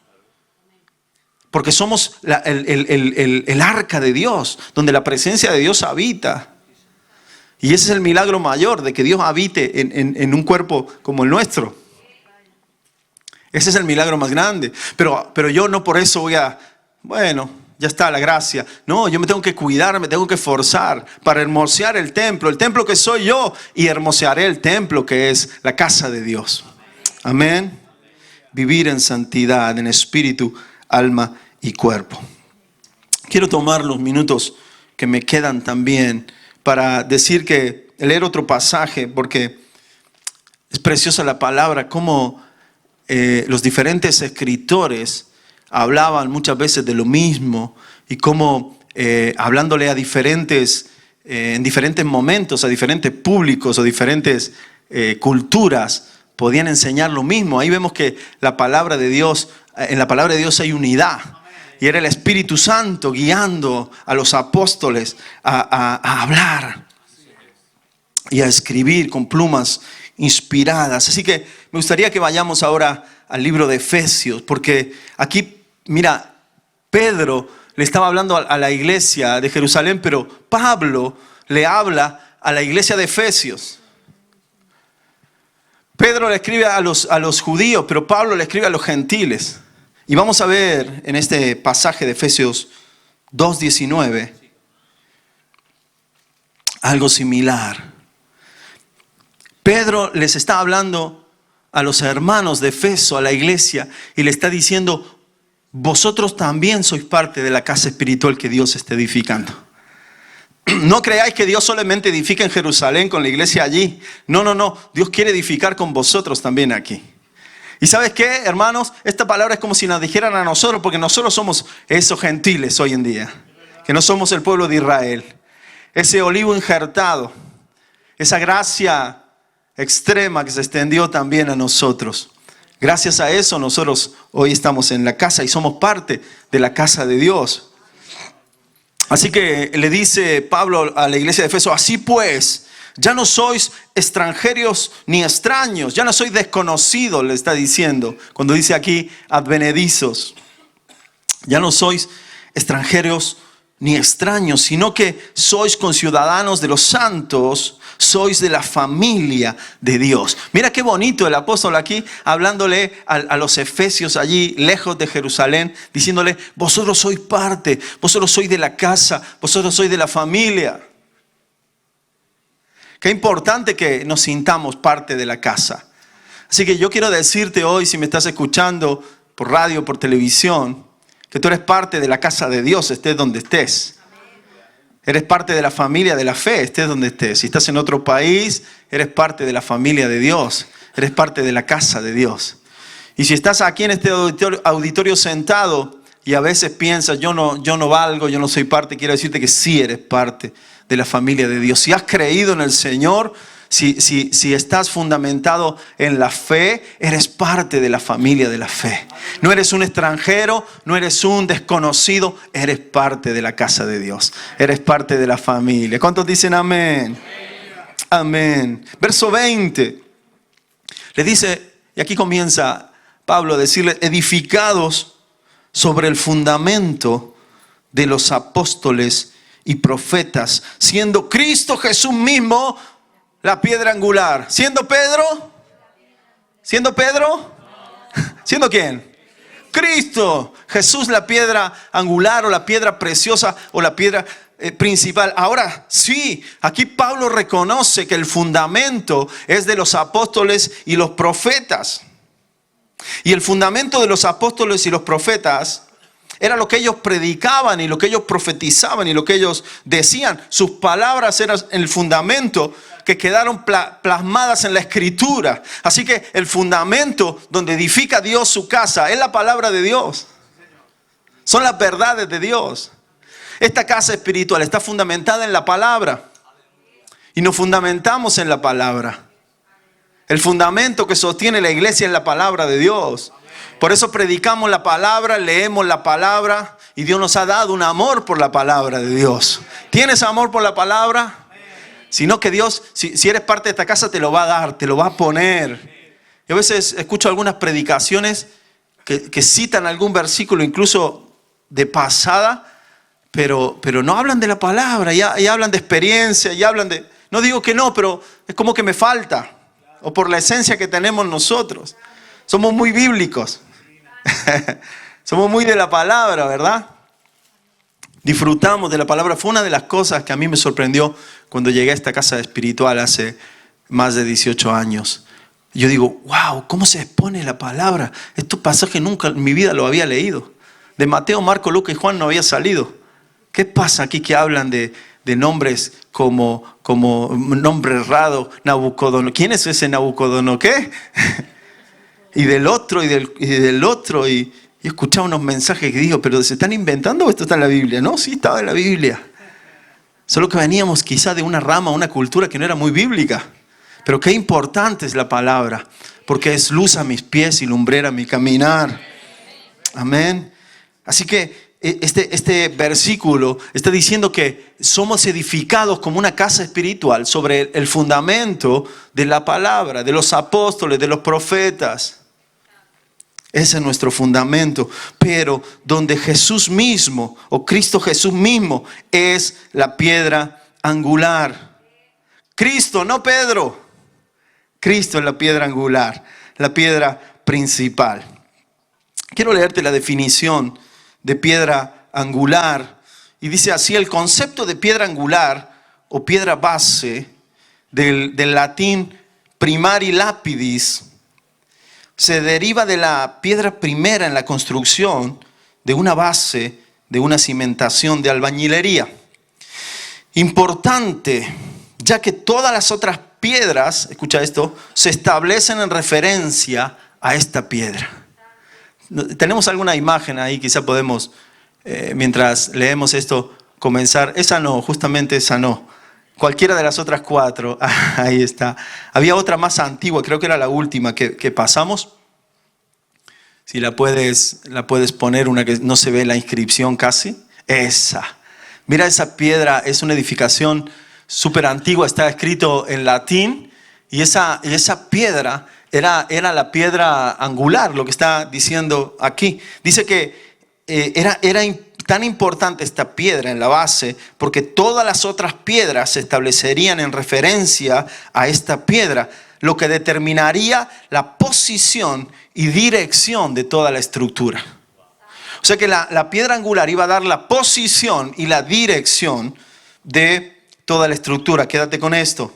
Speaker 1: Porque somos el arca de Dios, donde la presencia de Dios habita. Y ese es el milagro mayor, de que Dios habite en un cuerpo como el nuestro. Ese es el milagro más grande. Pero yo no por eso voy a, bueno, ya está la gracia. No, yo me tengo que cuidar, me tengo que esforzar para hermosear el templo que soy yo, y hermosearé el templo que es la casa de Dios. Amén. Vivir en santidad, en espíritu, alma y cuerpo. Quiero tomar los minutos que me quedan también para leer otro pasaje, porque es preciosa la palabra, como los diferentes escritores hablaban muchas veces de lo mismo, y cómo hablándole a en diferentes momentos, a diferentes públicos o diferentes culturas, podían enseñar lo mismo. Ahí vemos que en la palabra de Dios hay unidad. Y era el Espíritu Santo guiando a los apóstoles a hablar y a escribir con plumas inspiradas. Así que me gustaría que vayamos ahora al libro de Efesios, porque aquí, mira, Pedro le estaba hablando a la iglesia de Jerusalén, pero Pablo le habla a la iglesia de Efesios. Pedro le escribe a los judíos, pero Pablo le escribe a los gentiles. Y vamos a ver en este pasaje de Efesios 2:19 algo similar. Pedro les está hablando a los hermanos de Efeso, a la iglesia, y le está diciendo: vosotros también sois parte de la casa espiritual que Dios está edificando. No creáis que Dios solamente edifica en Jerusalén con la iglesia allí. No. Dios quiere edificar con vosotros también aquí. ¿Y sabes qué, hermanos? Esta palabra es como si nos dijeran a nosotros, porque nosotros somos esos gentiles hoy en día, que no somos el pueblo de Israel. Ese olivo injertado, esa gracia extrema que se extendió también a nosotros. Gracias a eso nosotros hoy estamos en la casa y somos parte de la casa de Dios. Así que le dice Pablo a la iglesia de Efeso: así pues, ya no sois extranjeros ni extraños, ya no sois desconocidos, le está diciendo. Cuando dice aquí advenedizos, ya no sois extranjeros ni extraños, sino que sois conciudadanos de los santos, sois de la familia de Dios. Mira qué bonito el apóstol aquí, hablándole a los efesios allí, lejos de Jerusalén, diciéndole: vosotros sois parte, vosotros sois de la casa, vosotros sois de la familia. Qué importante que nos sintamos parte de la casa. Así que yo quiero decirte hoy, si me estás escuchando por radio, por televisión, que tú eres parte de la casa de Dios, estés donde estés. Eres parte de la familia de la fe, estés donde estés. Si estás en otro país, eres parte de la familia de Dios. Eres parte de la casa de Dios. Y si estás aquí en este auditorio sentado y a veces piensas: yo no valgo, yo no soy parte, quiero decirte que sí eres parte de la familia de Dios. Si has creído en el Señor, si estás fundamentado en la fe, eres parte de la familia de la fe. No eres un extranjero, no eres un desconocido, eres parte de la casa de Dios. Eres parte de la familia. ¿Cuántos dicen amén? Amén. Verso 20. Le dice, y aquí comienza Pablo a decirle: edificados sobre el fundamento de los apóstoles y profetas, siendo Cristo Jesús mismo la piedra angular. ¿Siendo Pedro? ¿Siendo Pedro? ¿Siendo quién? Cristo. Jesús la piedra angular o la piedra preciosa o la piedra principal. Ahora sí, aquí Pablo reconoce que el fundamento es de los apóstoles y los profetas. Y el fundamento de los apóstoles y los profetas era lo que ellos predicaban y lo que ellos profetizaban y lo que ellos decían. Sus palabras eran el fundamento que quedaron plasmadas en la Escritura. Así que el fundamento donde edifica Dios su casa es la palabra de Dios. Son las verdades de Dios. Esta casa espiritual está fundamentada en la palabra. Y nos fundamentamos en la palabra. El fundamento que sostiene la iglesia es la palabra de Dios. Por eso predicamos la palabra, leemos la palabra y Dios nos ha dado un amor por la palabra de Dios. ¿Tienes amor por la palabra? Sino que Dios, si eres parte de esta casa, te lo va a dar, te lo va a poner. Yo a veces escucho algunas predicaciones que citan algún versículo incluso de pasada, pero no hablan de la palabra, ya hablan de experiencia, ya hablan de... No digo que no, pero es como que me falta, o por la esencia que tenemos nosotros. Somos muy bíblicos. Somos muy de la palabra, ¿verdad? Disfrutamos de la palabra. Fue una de las cosas que a mí me sorprendió cuando llegué a esta casa espiritual hace más de 18 años. Yo digo, wow, ¿cómo se expone la palabra? Estos pasajes nunca en mi vida lo había leído. De Mateo, Marco, Lucas y Juan no había salido. ¿Qué pasa aquí que hablan de nombres como nombre errado, Nabucodonosor? ¿Quién es ese Nabucodonosor? ¿Qué? Y del otro, y del otro. Y escuchaba unos mensajes que digo, ¿pero se están inventando o esto está en la Biblia? No, sí, estaba en la Biblia. Solo que veníamos quizá de una rama, una cultura que no era muy bíblica. Pero qué importante es la palabra, porque es luz a mis pies y lumbrera a mi caminar. Amén. Así que este versículo está diciendo que somos edificados como una casa espiritual sobre el fundamento de la palabra, de los apóstoles, de los profetas. Ese es nuestro fundamento. Pero donde Jesús mismo, o Cristo Jesús mismo, es la piedra angular. Cristo, no Pedro. Cristo es la piedra angular, la piedra principal. Quiero leerte la definición de piedra angular. Y dice así: el concepto de piedra angular o piedra base del latín primari lapidis se deriva de la piedra primera en la construcción de una base, de una cimentación de albañilería. Importante, ya que todas las otras piedras, escucha esto, se establecen en referencia a esta piedra. Tenemos alguna imagen ahí, quizá podemos, mientras leemos esto, comenzar. Esa no, justamente esa no. Cualquiera de las otras cuatro, ahí está. Había otra más antigua, creo que era la última que pasamos. Si la puedes poner, una que no se ve la inscripción casi. Esa. Mira esa piedra, es una edificación súper antigua, está escrito en latín. Y esa piedra era la piedra angular, lo que está diciendo aquí. Dice que era tan importante esta piedra en la base porque todas las otras piedras se establecerían en referencia a esta piedra, lo que determinaría la posición y dirección de toda la estructura. O sea que la piedra angular iba a dar la posición y la dirección de toda la estructura. Quédate con esto.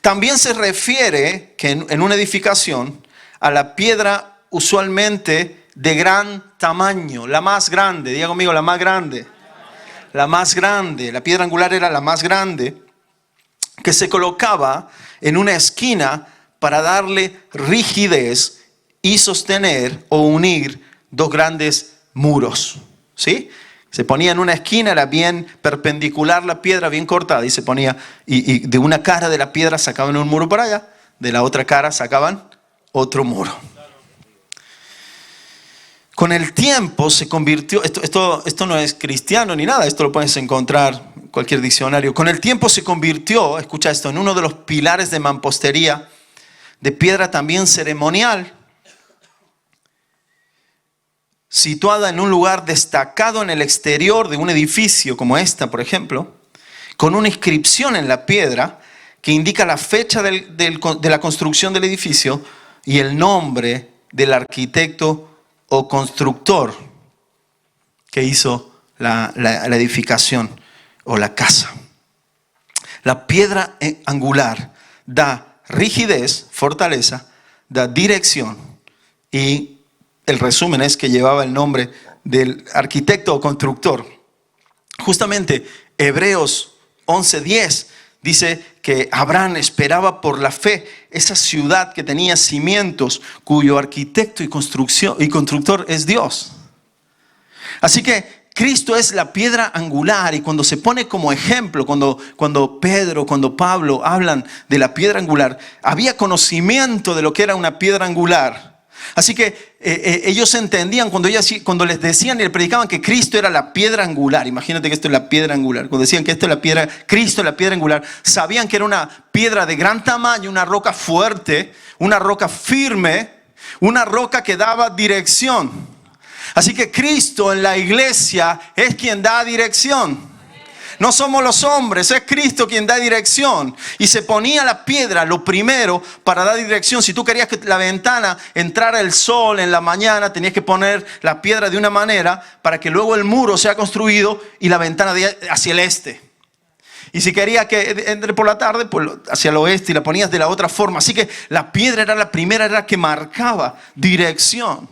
Speaker 1: También se refiere que en una edificación a la piedra usualmente de gran tamaño, la más grande. Diga conmigo, la más grande. La más grande, la piedra angular era la más grande, que se colocaba en una esquina para darle rigidez y sostener o unir dos grandes muros. ¿Sí? Se ponía en una esquina, era bien perpendicular la piedra, bien cortada, y se ponía, y de una cara de la piedra sacaban un muro para allá, de la otra cara sacaban otro muro. Con el tiempo se convirtió, esto no es cristiano ni nada, esto lo puedes encontrar en cualquier diccionario. Con el tiempo se convirtió, escucha esto, en uno de los pilares de mampostería, de piedra también ceremonial. situada en un lugar destacado en el exterior de un edificio como esta, por ejemplo, con una inscripción en la piedra que indica la fecha de la construcción del edificio y el nombre del arquitecto o constructor que hizo la edificación o la casa. La piedra angular da rigidez, fortaleza, da dirección, y el resumen es que llevaba el nombre del arquitecto o constructor. Justamente Hebreos 11:10 dice que Abraham esperaba por la fe esa ciudad que tenía cimientos, cuyo arquitecto y constructor es Dios. Así que Cristo es la piedra angular, y cuando se pone como ejemplo, cuando Pedro, cuando Pablo hablan de la piedra angular, había conocimiento de lo que era una piedra angular. Así que ellos entendían cuando les decían y le predicaban que Cristo era la piedra angular. Imagínate que esto es la piedra angular. Cuando decían que esto es la piedra, Cristo es la piedra angular, sabían que era una piedra de gran tamaño, una roca fuerte, una roca firme, una roca que daba dirección. Así que Cristo en la iglesia es quien da dirección. No somos los hombres, es Cristo quien da dirección. Y se ponía la piedra lo primero para dar dirección. Si tú querías que la ventana entrara el sol en la mañana, tenías que poner la piedra de una manera para que luego el muro sea construido y la ventana hacia el este. Y si querías que entre por la tarde, pues hacia el oeste, y la ponías de la otra forma. Así que la piedra era la primera, era la que marcaba dirección.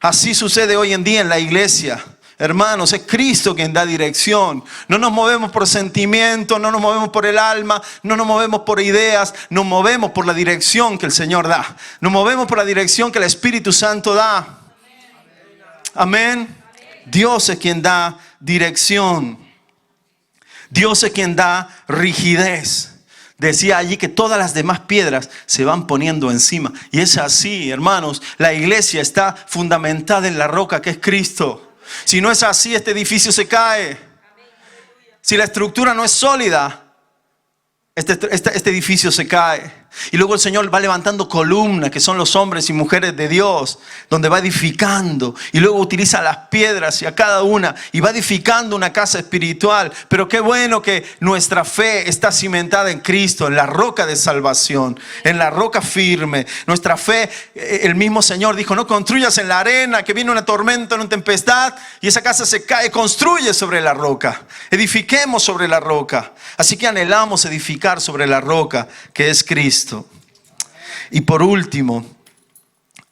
Speaker 1: Así sucede hoy en día en la iglesia. Hermanos, es Cristo quien da dirección. No nos movemos por sentimientos, no nos movemos por el alma, no nos movemos por ideas, nos movemos por la dirección que el Señor da. Nos movemos por la dirección que el Espíritu Santo da. Amén. Dios es quien da dirección. Dios es quien da rigidez. Decía allí que todas las demás piedras se van poniendo encima. Y es así, hermanos. La iglesia está fundamentada en la roca que es Cristo. Si no es así, este edificio se cae. Si la estructura no es sólida, este edificio se cae. Y luego el Señor va levantando columnas, que son los hombres y mujeres de Dios, donde va edificando. Y luego utiliza las piedras y a cada una, y va edificando una casa espiritual. Pero qué bueno que nuestra fe está cimentada en Cristo, en la roca de salvación, en la roca firme. Nuestra fe, el mismo Señor dijo: no construyas en la arena, que viene una tormenta, una tempestad, y esa casa se cae. Construye sobre la roca. Edifiquemos sobre la roca. Así que anhelamos edificar sobre la roca que es Cristo. Y por último,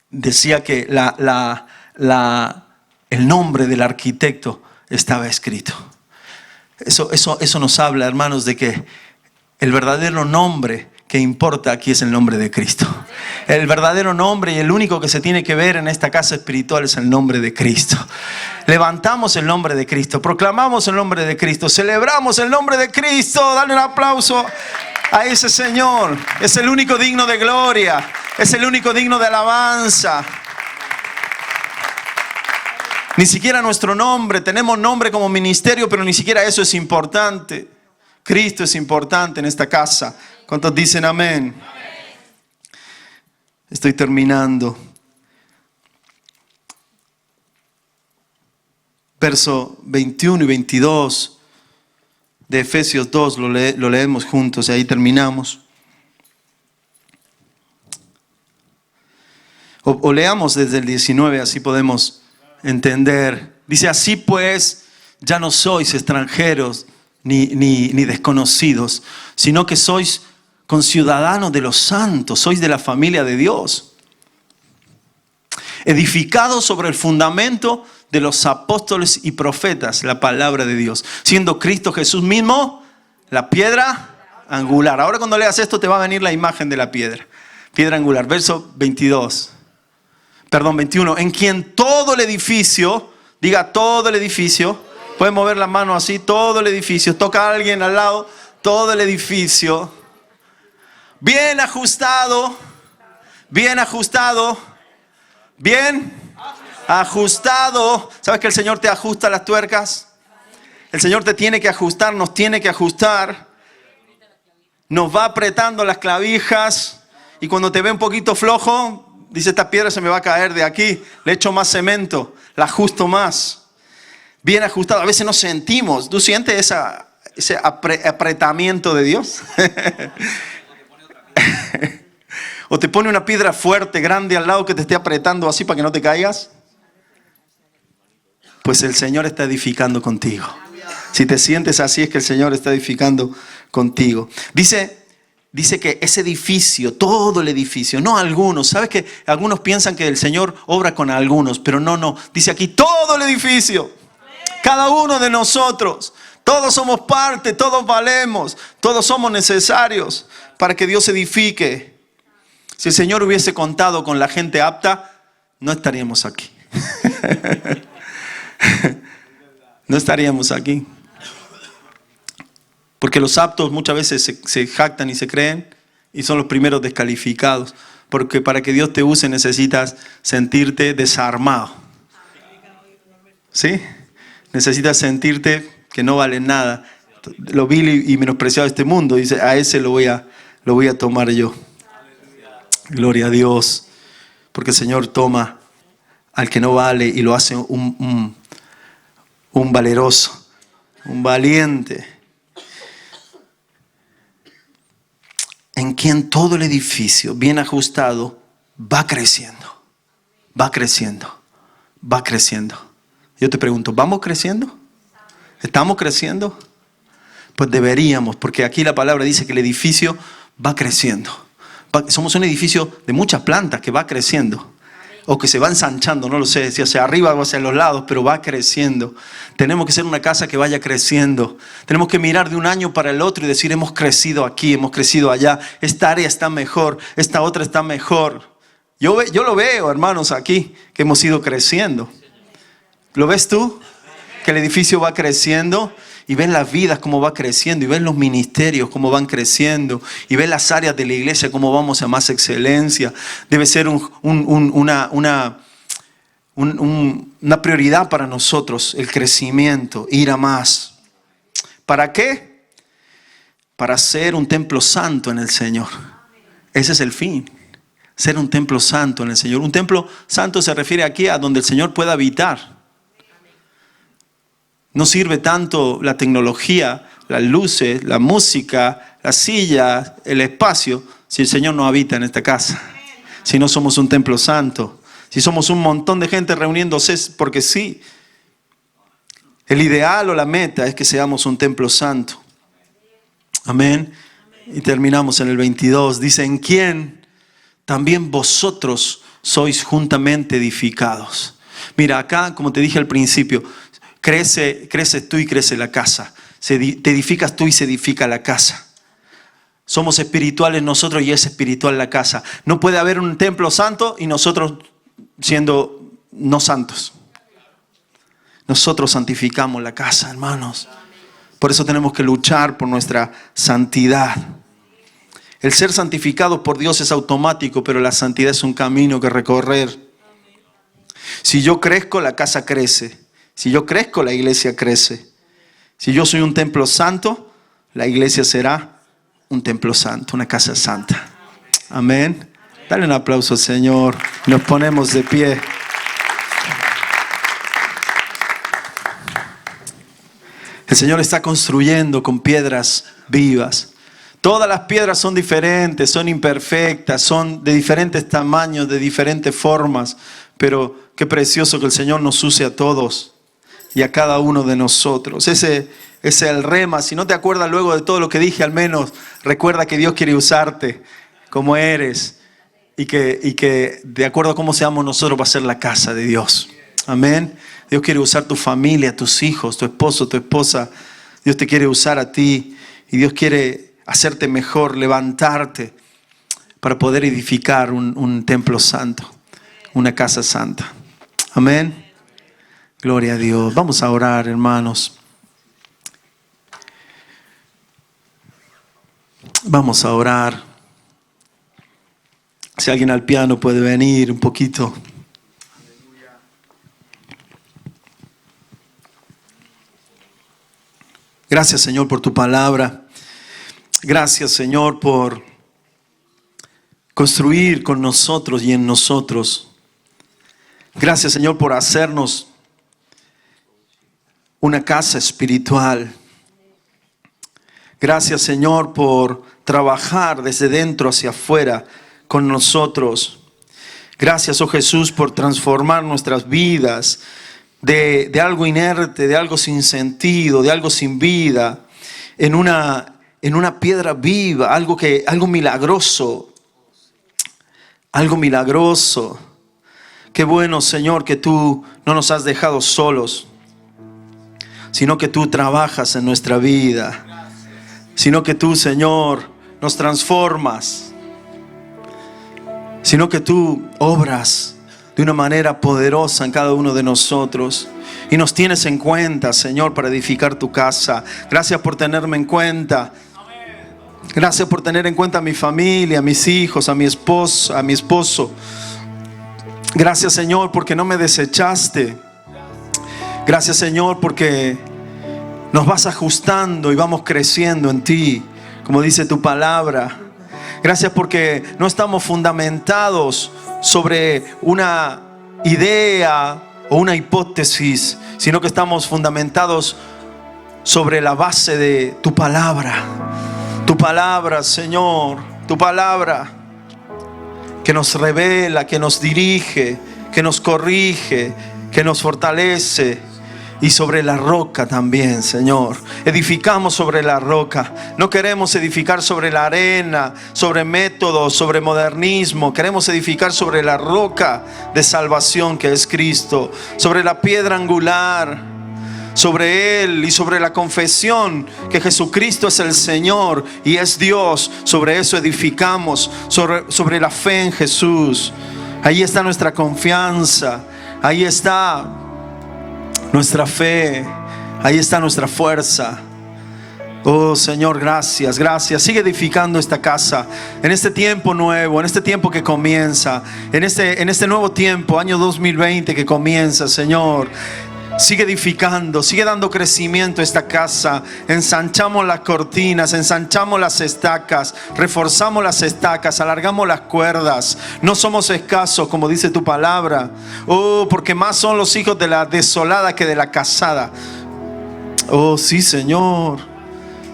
Speaker 1: decía que el nombre del arquitecto estaba escrito. Eso nos habla, hermanos, de que el verdadero nombre que importa aquí es el nombre de Cristo. El verdadero nombre y el único que se tiene que ver en esta casa espiritual es el nombre de Cristo. Levantamos el nombre de Cristo, proclamamos el nombre de Cristo, celebramos el nombre de Cristo. Dale un aplauso a ese Señor. Es el único digno de gloria, es el único digno de alabanza. Ni siquiera nuestro nombre, tenemos nombre como ministerio, pero ni siquiera eso es importante. Cristo es importante en esta casa. ¿Cuántos dicen amén? Estoy terminando. Verso 21 y 22 de Efesios 2, lo leemos juntos y ahí terminamos. O leamos desde el 19, así podemos entender. Dice: así pues, ya no sois extranjeros ni desconocidos, sino que sois conciudadanos de los santos, sois de la familia de Dios, edificados sobre el fundamento de los apóstoles y profetas, la palabra de Dios, siendo Cristo Jesús mismo la piedra angular. Ahora cuando leas esto te va a venir la imagen de la piedra angular. Verso 21, en quien todo el edificio, diga todo el edificio, pueden mover la mano así, todo el edificio, toca a alguien al lado, todo el edificio, bien ajustado, ¿Sabes que el Señor te ajusta las tuercas? El Señor te tiene que ajustar, nos tiene que ajustar. Nos va apretando las clavijas y cuando te ve un poquito flojo, Dice, esta piedra se me va a caer de aquí. Le echo más cemento, la ajusto más. Bien ajustado. A veces nos sentimos. ¿Tú sientes ese apretamiento de Dios? O te pone una piedra fuerte, grande al lado que te esté apretando así para que no te caigas. Pues el Señor está edificando contigo. Si te sientes así es que el Señor está edificando contigo. Dice que ese edificio, todo el edificio, no algunos. ¿Sabes que algunos piensan que el Señor obra con algunos? Pero no. Dice aquí todo el edificio. Cada uno de nosotros. Todos somos parte, todos valemos. Todos somos necesarios para que Dios edifique. Si el Señor hubiese contado con la gente apta, no estaríamos aquí. No estaríamos aquí. Porque los aptos muchas veces se jactan y se creen y son los primeros descalificados. Porque para que Dios te use necesitas sentirte desarmado. ¿Sí? Necesitas sentirte que no vale nada. Lo vil y menospreciado de este mundo. Dice, a ese lo voy a tomar yo. Gloria a Dios. Porque el Señor toma al que no vale y lo hace un valeroso, un valiente. En quien todo el edificio bien ajustado va creciendo. Va creciendo. Va creciendo. Yo te pregunto, ¿vamos creciendo? ¿Estamos creciendo? Pues deberíamos, porque aquí la palabra dice que el edificio va creciendo. Somos un edificio de muchas plantas que va creciendo. O que se va ensanchando, no lo sé, si hacia arriba o hacia los lados, pero va creciendo. Tenemos que ser una casa que vaya creciendo. Tenemos que mirar de un año para el otro y decir, hemos crecido aquí, hemos crecido allá. Esta área está mejor, esta otra está mejor. Yo lo veo, hermanos, aquí, que hemos ido creciendo. ¿Lo ves tú? Que el edificio va creciendo. Y ven las vidas cómo va creciendo. Y ven los ministerios cómo van creciendo. Y ven las áreas de la iglesia cómo vamos a más excelencia. Debe ser una prioridad para nosotros el crecimiento, ir a más. ¿Para qué? Para ser un templo santo en el Señor. Ese es el fin. Ser un templo santo en el Señor. Un templo santo se refiere aquí a donde el Señor pueda habitar. No sirve tanto la tecnología, las luces, la música, las sillas, el espacio, si el Señor no habita en esta casa. Si no somos un templo santo. Si somos un montón de gente reuniéndose porque sí. El ideal o la meta es que seamos un templo santo. Amén. Y terminamos en el 22. Dice, en quien también vosotros sois juntamente edificados. Mira, acá, como te dije al principio, creces tú y crece la casa. Te edificas tú y se edifica la casa. Somos espirituales nosotros y es espiritual la casa. No puede haber un templo santo y nosotros siendo no santos. Nosotros santificamos la casa, hermanos. Por eso tenemos que luchar por nuestra santidad. El ser santificado por Dios es automático, pero la santidad es un camino que recorrer. Si yo crezco, la casa crece. Si yo crezco, la iglesia crece. Si yo soy un templo santo, la iglesia será un templo santo, una casa santa. Amén. Dale un aplauso al Señor. Nos ponemos de pie. El Señor está construyendo con piedras vivas. Todas las piedras son diferentes, son imperfectas, son de diferentes tamaños, de diferentes formas. Pero qué precioso que el Señor nos use a todos y a cada uno de nosotros. Ese es el rema. Si no te acuerdas luego de todo lo que dije, al menos recuerda que Dios quiere usarte como eres y que de acuerdo a cómo seamos nosotros va a ser la casa de Dios. Amén. Dios quiere usar tu familia, tus hijos, tu esposo, tu esposa. Dios te quiere usar a ti y Dios quiere hacerte mejor, levantarte para poder edificar un templo santo, una casa santa. Amén. Gloria a Dios. Vamos a orar, hermanos. Vamos a orar. Si alguien al piano puede venir un poquito. Gracias, Señor, por tu palabra. Gracias, Señor, por construir con nosotros y en nosotros. Gracias, Señor, por hacernos una casa espiritual. Gracias, Señor, por trabajar desde dentro hacia afuera con nosotros. Gracias, oh Jesús, por transformar nuestras vidas de algo inerte, de algo sin sentido, de algo sin vida, en una piedra viva, algo milagroso. Algo milagroso. Qué bueno, Señor, que tú no nos has dejado solos, sino que tú trabajas en nuestra vida. Sino que tú, Señor, nos transformas. Sino que tú obras de una manera poderosa en cada uno de nosotros. Y nos tienes en cuenta, Señor, para edificar tu casa. Gracias por tenerme en cuenta. Gracias por tener en cuenta a mi familia, a mis hijos, a mi esposo. Gracias, Señor, porque no me desechaste. Gracias, Señor, porque nos vas ajustando y vamos creciendo en ti, como dice tu palabra. Gracias porque no estamos fundamentados sobre una idea o una hipótesis, sino que estamos fundamentados sobre la base de tu palabra. Tu palabra, Señor, tu palabra que nos revela, que nos dirige, que nos corrige, que nos fortalece. Y sobre la roca también, Señor. Edificamos sobre la roca. No queremos edificar sobre la arena, sobre métodos, sobre modernismo. Queremos edificar sobre la roca de salvación que es Cristo. Sobre la piedra angular. Sobre Él y sobre la confesión que Jesucristo es el Señor y es Dios. Sobre eso edificamos. Sobre la fe en Jesús. Ahí está nuestra confianza. Ahí está nuestra fe, ahí está nuestra fuerza. Oh Señor, gracias, gracias. Sigue edificando esta casa en este tiempo nuevo, en este tiempo que comienza, en este nuevo tiempo, año 2020 que comienza, Señor. Sigue edificando, sigue dando crecimiento a esta casa. Ensanchamos las cortinas, ensanchamos las estacas, reforzamos las estacas, alargamos las cuerdas. No somos escasos, como dice tu palabra. Oh, porque más son los hijos de la desolada que de la casada. Oh, sí, Señor.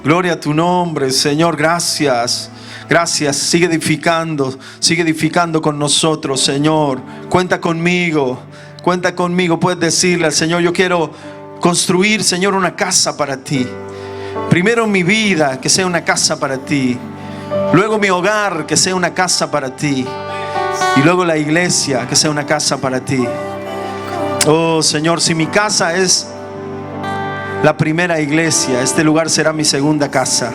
Speaker 1: Gloria a tu nombre, Señor. Gracias. Gracias. Sigue edificando con nosotros, Señor. Cuenta conmigo. Cuenta conmigo, puedes decirle al Señor: yo quiero construir, Señor, una casa para ti. Primero mi vida, que sea una casa para ti. Luego mi hogar, que sea una casa para ti. Y luego la iglesia, que sea una casa para ti. Oh Señor, si mi casa es la primera iglesia, este lugar será mi segunda casa.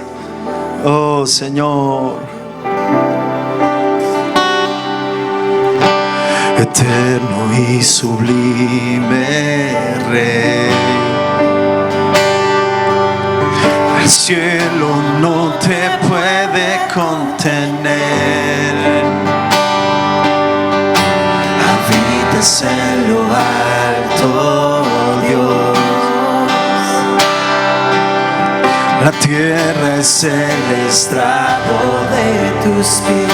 Speaker 1: Oh Señor. Eterno y sublime Rey, el cielo no te puede contener. Habitas en lo alto, Dios. La tierra es el estrado de tus pies.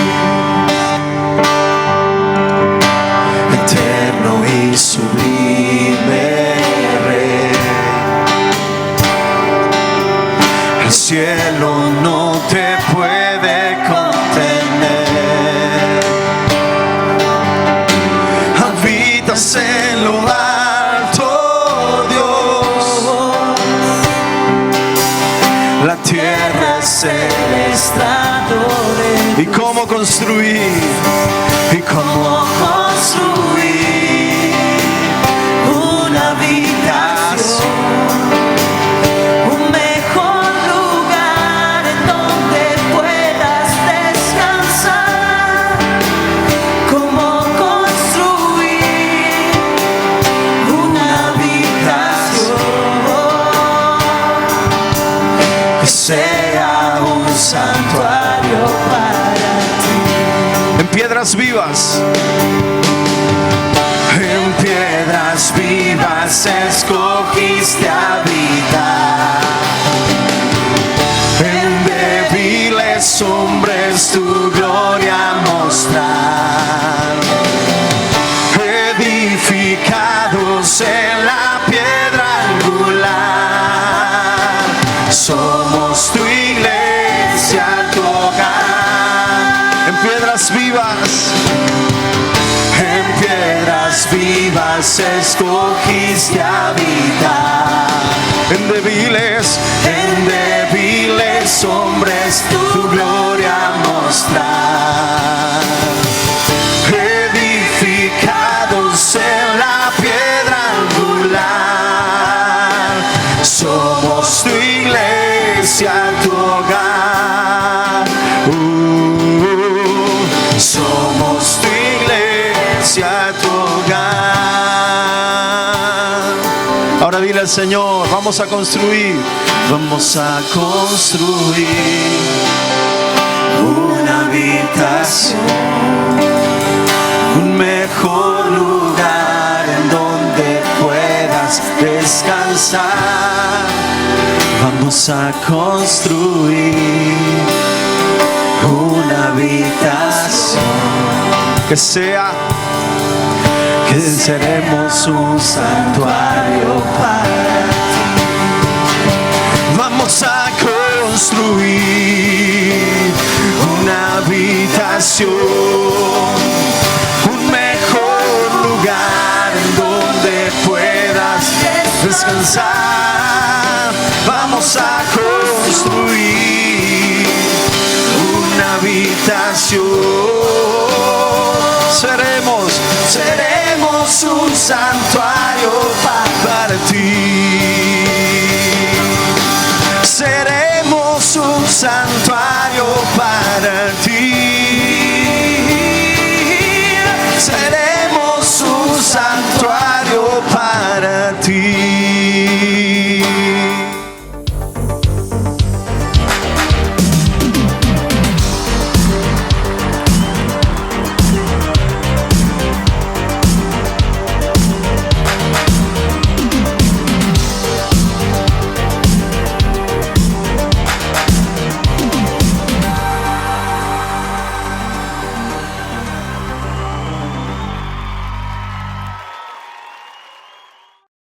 Speaker 1: Eterno y sublime Rey, el cielo no te puede contener. Habitas en lo alto, Dios. La tierra es el estrado de... ¿Y cómo construir? ¿Y cómo construir una habitación? Un mejor lugar en donde puedas descansar. ¿Cómo construir una habitación que sea un santuario para ti? En piedras vivas. En piedras vivas escogiste habitar. En débiles hombres tu gloria mostrar. Somos tu iglesia, tu hogar. En piedras vivas, en piedras vivas escogiste habitar. En débiles hombres tu gloria mostrar. Edificados en la piedra angular, somos tu iglesia, tu hogar. Somos tu iglesia, tu hogar. Ahora dile al Señor, vamos a construir una habitación, un mejor lugar en donde puedas descansar. Vamos a construir una habitación que seremos un santuario para ti. Vamos a construir una habitación, un mejor lugar en donde puedas descansar. Vamos a construir una habitación. Seremos un santuario para ti. Seremos un santuario para ti.